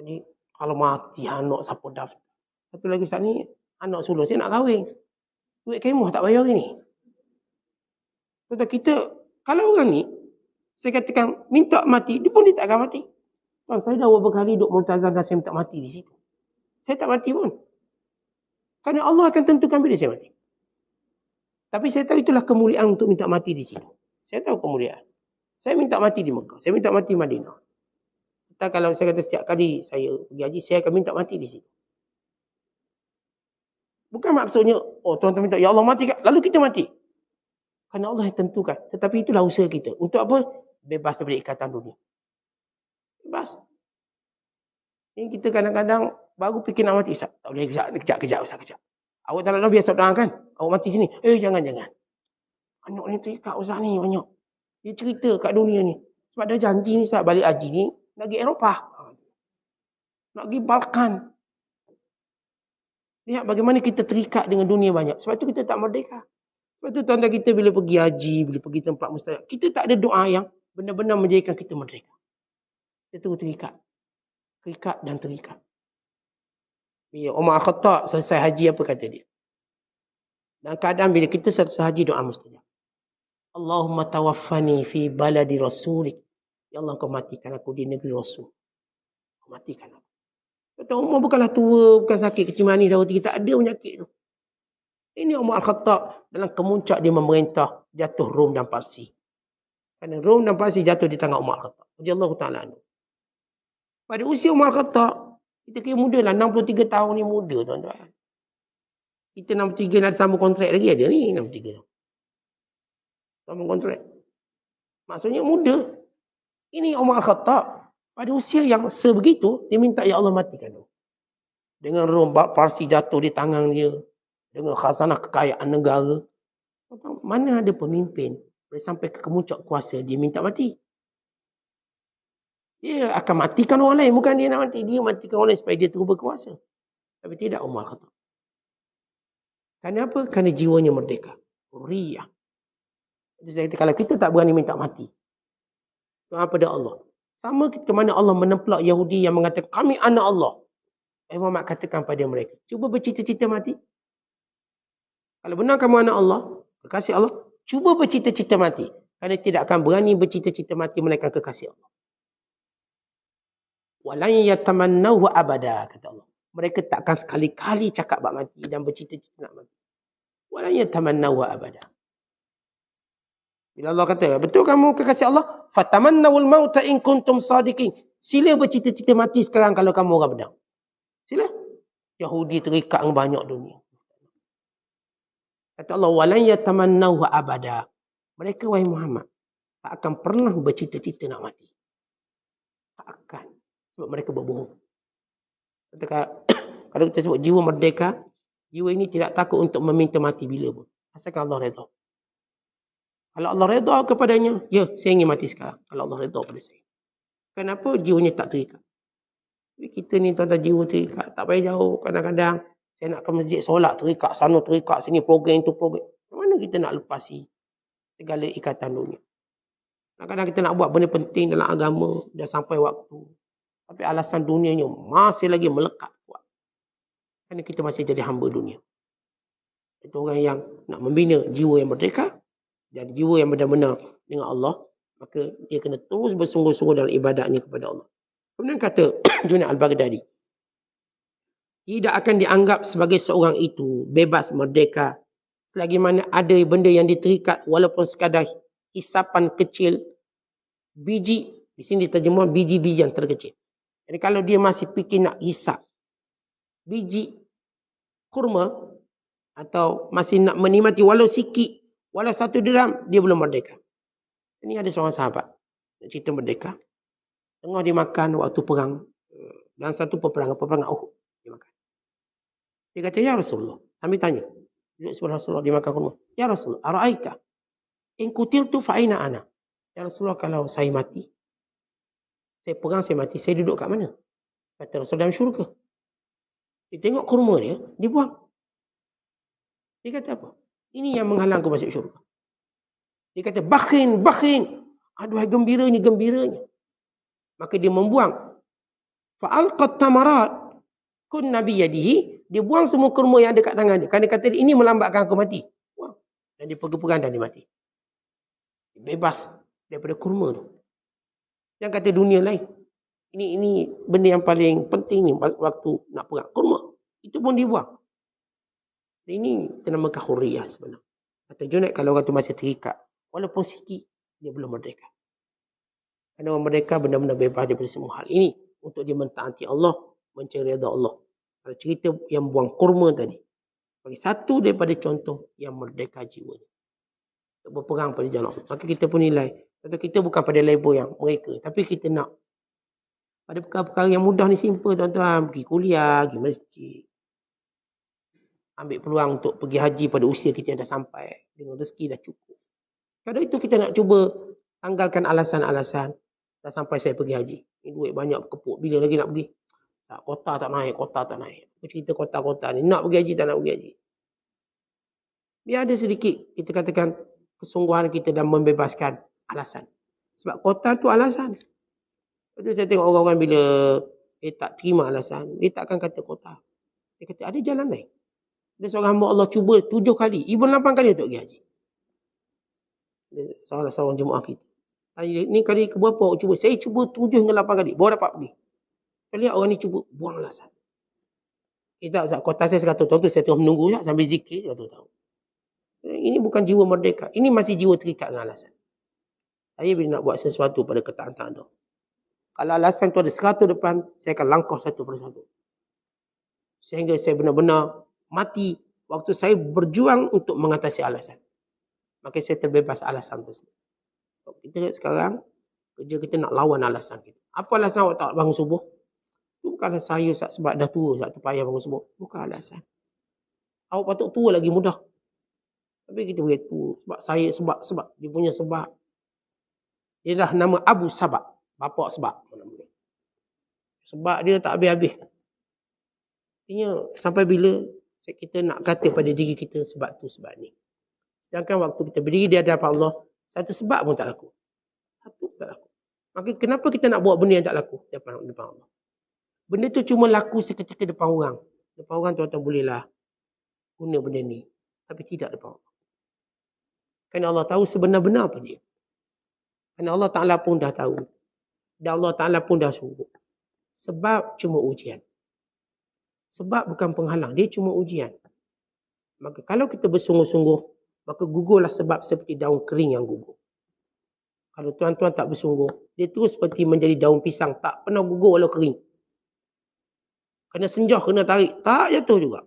Jadi kalau mati anak siapa daftar? Satu lagi Ustaz ni, anak sulung saya nak kahwin. Duit kemah tak bayar ni. Kata kita, kalau orang ni, saya katakan minta mati, dia pun dia tak akan mati. Tuan, saya dah beberapa kali duduk Mu'tazam dan saya minta mati di situ. Saya tak mati pun. Kerana Allah akan tentukan bila saya mati. Tapi saya tahu itulah kemuliaan untuk minta mati di situ. Saya tahu kemuliaan. Saya minta mati di Mekah. Saya minta mati di Madinah. Kita kalau saya kata setiap kali saya pergi haji, saya akan minta mati di situ. Bukan maksudnya, oh tuan-tuan minta, ya Allah mati, lalu kita mati. Kerana Allah yang tentukan. Tetapi itulah usaha kita. Untuk apa? Bebas daripada ikatan dunia. Bebas. Ini kita kadang-kadang baru fikir nak mati. Ustaz, tak boleh, kejap. Awak tak nak biasa doang kan? Awak mati sini. Jangan. Anak ni terikat Ustaz ni banyak. Dia cerita kat dunia ni. Sebab dia janji ni Ustaz balik haji ni, nak pergi Eropah. Nak pergi Balkan. Lihat bagaimana kita terikat dengan dunia banyak. Sebab tu kita tak merdeka. Sebab tu tuan-tuan kita bila pergi haji, bila pergi tempat mustajab, kita tak ada doa yang benar-benar menjadikan kita merdeka. Kita terus terikat. Terikat. Bila Umar Al-Khattab selesai haji, apa kata dia? Dan keadaan bila kita selesai haji, doa mustajab. Allahumma tawaffani fi baladi rasulik. Ya Allah, kau matikan aku di negeri Rasul. Kau matikan aku. Kata Umar bukanlah tua, bukan sakit kecil manis, dah tak ada penyakit tu. Ini Umar Al-Khattab dalam kemuncak dia memerintah jatuh Rom dan Parsi. Kerana Rom dan Parsi jatuh di tangan Umar Al-Khattab. Radhiyallahu ta'ala anhu. Pada usia Umar Al-Khattab, Kita kira muda lah. 63 tahun ni muda tuan-tuan. Kita 63 nak sambung kontrak lagi ada ni 63 tahun. Sambung kontrak. Maksudnya muda. Ini Umar Al-Khattab. Pada usia yang sebegitu, dia minta ya Allah matikan dia. Dengan rombak Parsi jatuh di tangan dia. Dengan khazanah kekayaan negara. Mana ada pemimpin boleh sampai ke kemuncak kuasa, dia minta mati. Dia akan matikan orang lain. Bukan dia nak mati. Dia matikan orang lain supaya dia terus berkuasa. Tapi tidak Umar kata. Kenapa? Kerana jiwanya merdeka. Hurriyah. Itu saya kata, kalau kita tak berani minta mati. Doa pada Allah. Sama ke mana Allah menemplak Yahudi yang mengatakan, kami anak Allah. Muhammad katakan pada mereka, cuba bercita-cita mati. Kalau benar kamu anak Allah, kekasih Allah, cuba bercita-cita mati. Kerana tidak akan berani bercita-cita mati melainkan kekasih Allah. Walan yatamannawhu abada, kata Allah. Mereka takkan sekali-kali cakap bab mati dan bercita-cita nak mati. Walan yatamannawhu abada. Bila Allah kata, betul kamu kekasih Allah? Fatamannawul mauta in kuntum sadiqin. Sila bercita-cita mati sekarang kalau kamu orang benar. Sila. Yahudi terikat dengan banyak dunia. Kata Allah, walan yatamannawhu abada. Mereka, wahai Muhammad, tak akan pernah bercita-cita nak mati. Tak akan. Sebab mereka berbohong. Kalau kita sebut jiwa merdeka, jiwa ini tidak takut untuk meminta mati bila pun. Asalkan Allah redha. Kalau Allah redha kepadanya, ya, saya ingin mati sekarang. Kalau Allah redha pada saya. Kenapa jiwanya tak terikat? Tapi kita ni tuan-tuan jiwa terikat. Tak payah jauh. Kadang-kadang saya nak ke masjid solat terikat. Sana terikat. Sini program itu program. Mana kita nak lepasi segala ikatan dunia? Kadang-kadang kita nak buat benda penting dalam agama. Dah sampai waktu. Tapi alasan dunianya masih lagi melekat kuat. Kerana kita masih jadi hamba dunia. Itu orang yang nak membina jiwa yang merdeka. Dan jiwa yang benar-benar dengan Allah. Maka dia kena terus bersungguh-sungguh dalam ibadatnya kepada Allah. Kemudian kata Junaid Al-Baghdadi, tidak akan dianggap sebagai seorang itu bebas merdeka selagi mana ada benda yang diterikat walaupun sekadar hisapan kecil biji. Di sini diterjemah biji-biji yang terkecil. Jadi kalau dia masih fikir nak hisap biji kurma atau masih nak menikmati walau sikit, walau 1 dirham, dia belum merdeka. Ini ada seorang sahabat cerita merdeka. Tengah dia makan waktu perang. Dan satu peperangan Uhud. Dia makan. Dia kata, ya Rasulullah. Sambil tanya. Duduk sebelah Rasulullah, dia makan kurma. Ya Rasulullah, ara'aita in kutiltu fa'ina ana. Ya Rasulullah, kalau saya mati, saya perang, saya mati, saya duduk kat mana? Kata Rasulullah, dalam syurga. Dia tengok kurma dia, dia buang. Dia kata apa? Ini yang menghalang aku masuk syurga. Dia kata, bakhin. Aduhai gembiranya. Maka dia membuang. Fa'alqat tamarat kun nabi yadihi. Dia buang semua kurma yang ada kat tangan dia. Kerana dia kata, ini melambatkan aku mati. Buang. Dan dia pergi-pergi dan dia mati. Dia bebas daripada kurma tu. Yang kata dunia lain. Ini benda yang paling penting ni waktu nak perang. Kurma. Itu pun dia buang. Dan ini kita namakan hurriyah sebenarnya. Kata Junaid, kalau orang tu masih terikat, walaupun sikit, dia belum merdeka. Kerana orang merdeka benar-benar bebas daripada semua hal ini. Untuk dia mentaati Allah, mencari redha Allah. Kalau cerita yang buang kurma tadi, bagi satu daripada contoh yang merdeka jiwanya. Untuk berperang pada jalan Allah. Maka kita pun nilai. Atau kita bukan pada level yang mereka. Tapi kita nak. Pada perkara-perkara yang mudah ni simple tuan-tuan. Pergi kuliah, pergi masjid. Ambil peluang untuk pergi haji pada usia kita yang dah sampai. Dengan rezeki dah cukup. Kadang itu kita nak cuba tanggalkan alasan-alasan. Dah sampai saya pergi haji. Ini duit banyak berkepuk. Bila lagi nak pergi? Tak, kota tak naik. Apa cerita kota-kota ni? Nak pergi haji, tak nak pergi haji. Biar ada sedikit, kita katakan, kesungguhan kita dalam membebaskan alasan. Sebab kota tu alasan. Lepas tu saya tengok orang-orang bila dia tak terima alasan, dia tak akan kata kota. Dia kata, ada jalan lain. Ada seorang hamba Allah cuba 7 kali, even 8 kali untuk pergi haji. Salah seorang jemaah kita. Ni kali keberapa awak cuba? Saya cuba 7 hingga 8 kali. Baru dapat pergi. Kita lihat orang ni cuba buang alasan. Kita Ustaz, kota saya 100 tahun tu saya tengah menunggu Ustaz, sambil zikir 100 tahun. Ini bukan jiwa merdeka. Ini masih jiwa terikat dengan alasan. Saya bila nak buat sesuatu pada ketaatan tu. Kalau alasan tu ada 100 depan, saya akan langkah satu persatu. Sehingga saya benar-benar mati waktu saya berjuang untuk mengatasi alasan. Maka saya terbebas alasan tersebut. Kita sekarang, kerja kita nak lawan alasan kita. Apa alasan awak tak bangun subuh? Bukanlah saya sebab dah tua, tak terpayah bangun subuh. Bukan alasan. Awak patut tua lagi mudah. Tapi kita beri tua. Sebab saya, sebab. Dia punya sebab. Dia dah nama Abu Sabak. Bapak sebab. Sebab dia tak habis-habis. Artinya, sampai bila kita nak kata pada diri kita sebab tu, sebab ni. Sedangkan waktu kita berdiri di hadapan Allah, satu sebab pun tak laku. Satu tak laku. Maka kenapa kita nak buat benda yang tak laku depan Allah? Benda tu cuma laku seketika depan orang. Depan orang tuan-tuan bolehlah guna benda ni. Tapi tidak depan Allah. Kerana Allah tahu sebenar-benar apa dia. Kerana Allah Ta'ala pun dah tahu. Dan Allah Ta'ala pun dah suruh. Sebab cuma ujian. Sebab bukan penghalang. Dia cuma ujian. Maka kalau kita bersungguh-sungguh, maka gugurlah sebab seperti daun kering yang gugur. Kalau tuan-tuan tak bersungguh, dia terus seperti menjadi daun pisang. Tak pernah gugur walau kering. Kena senjah, kena tarik. Tak jatuh juga.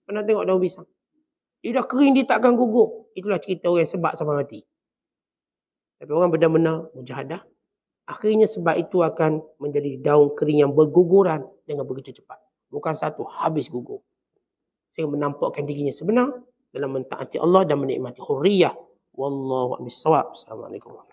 Pernah tengok daun pisang. Dia dah kering, dia takkan gugur. Itulah cerita orang sebab sampai mati. Tapi orang benar-benar mujahadah. Akhirnya sebab itu akan menjadi daun kering yang berguguran dengan begitu cepat. Bukan satu, habis gugur. Sehingga menampakkan dirinya sebenar dalam mentaati Allah dan menikmati hurriyah. Wallahu a'lam bishawab. Assalamualaikum.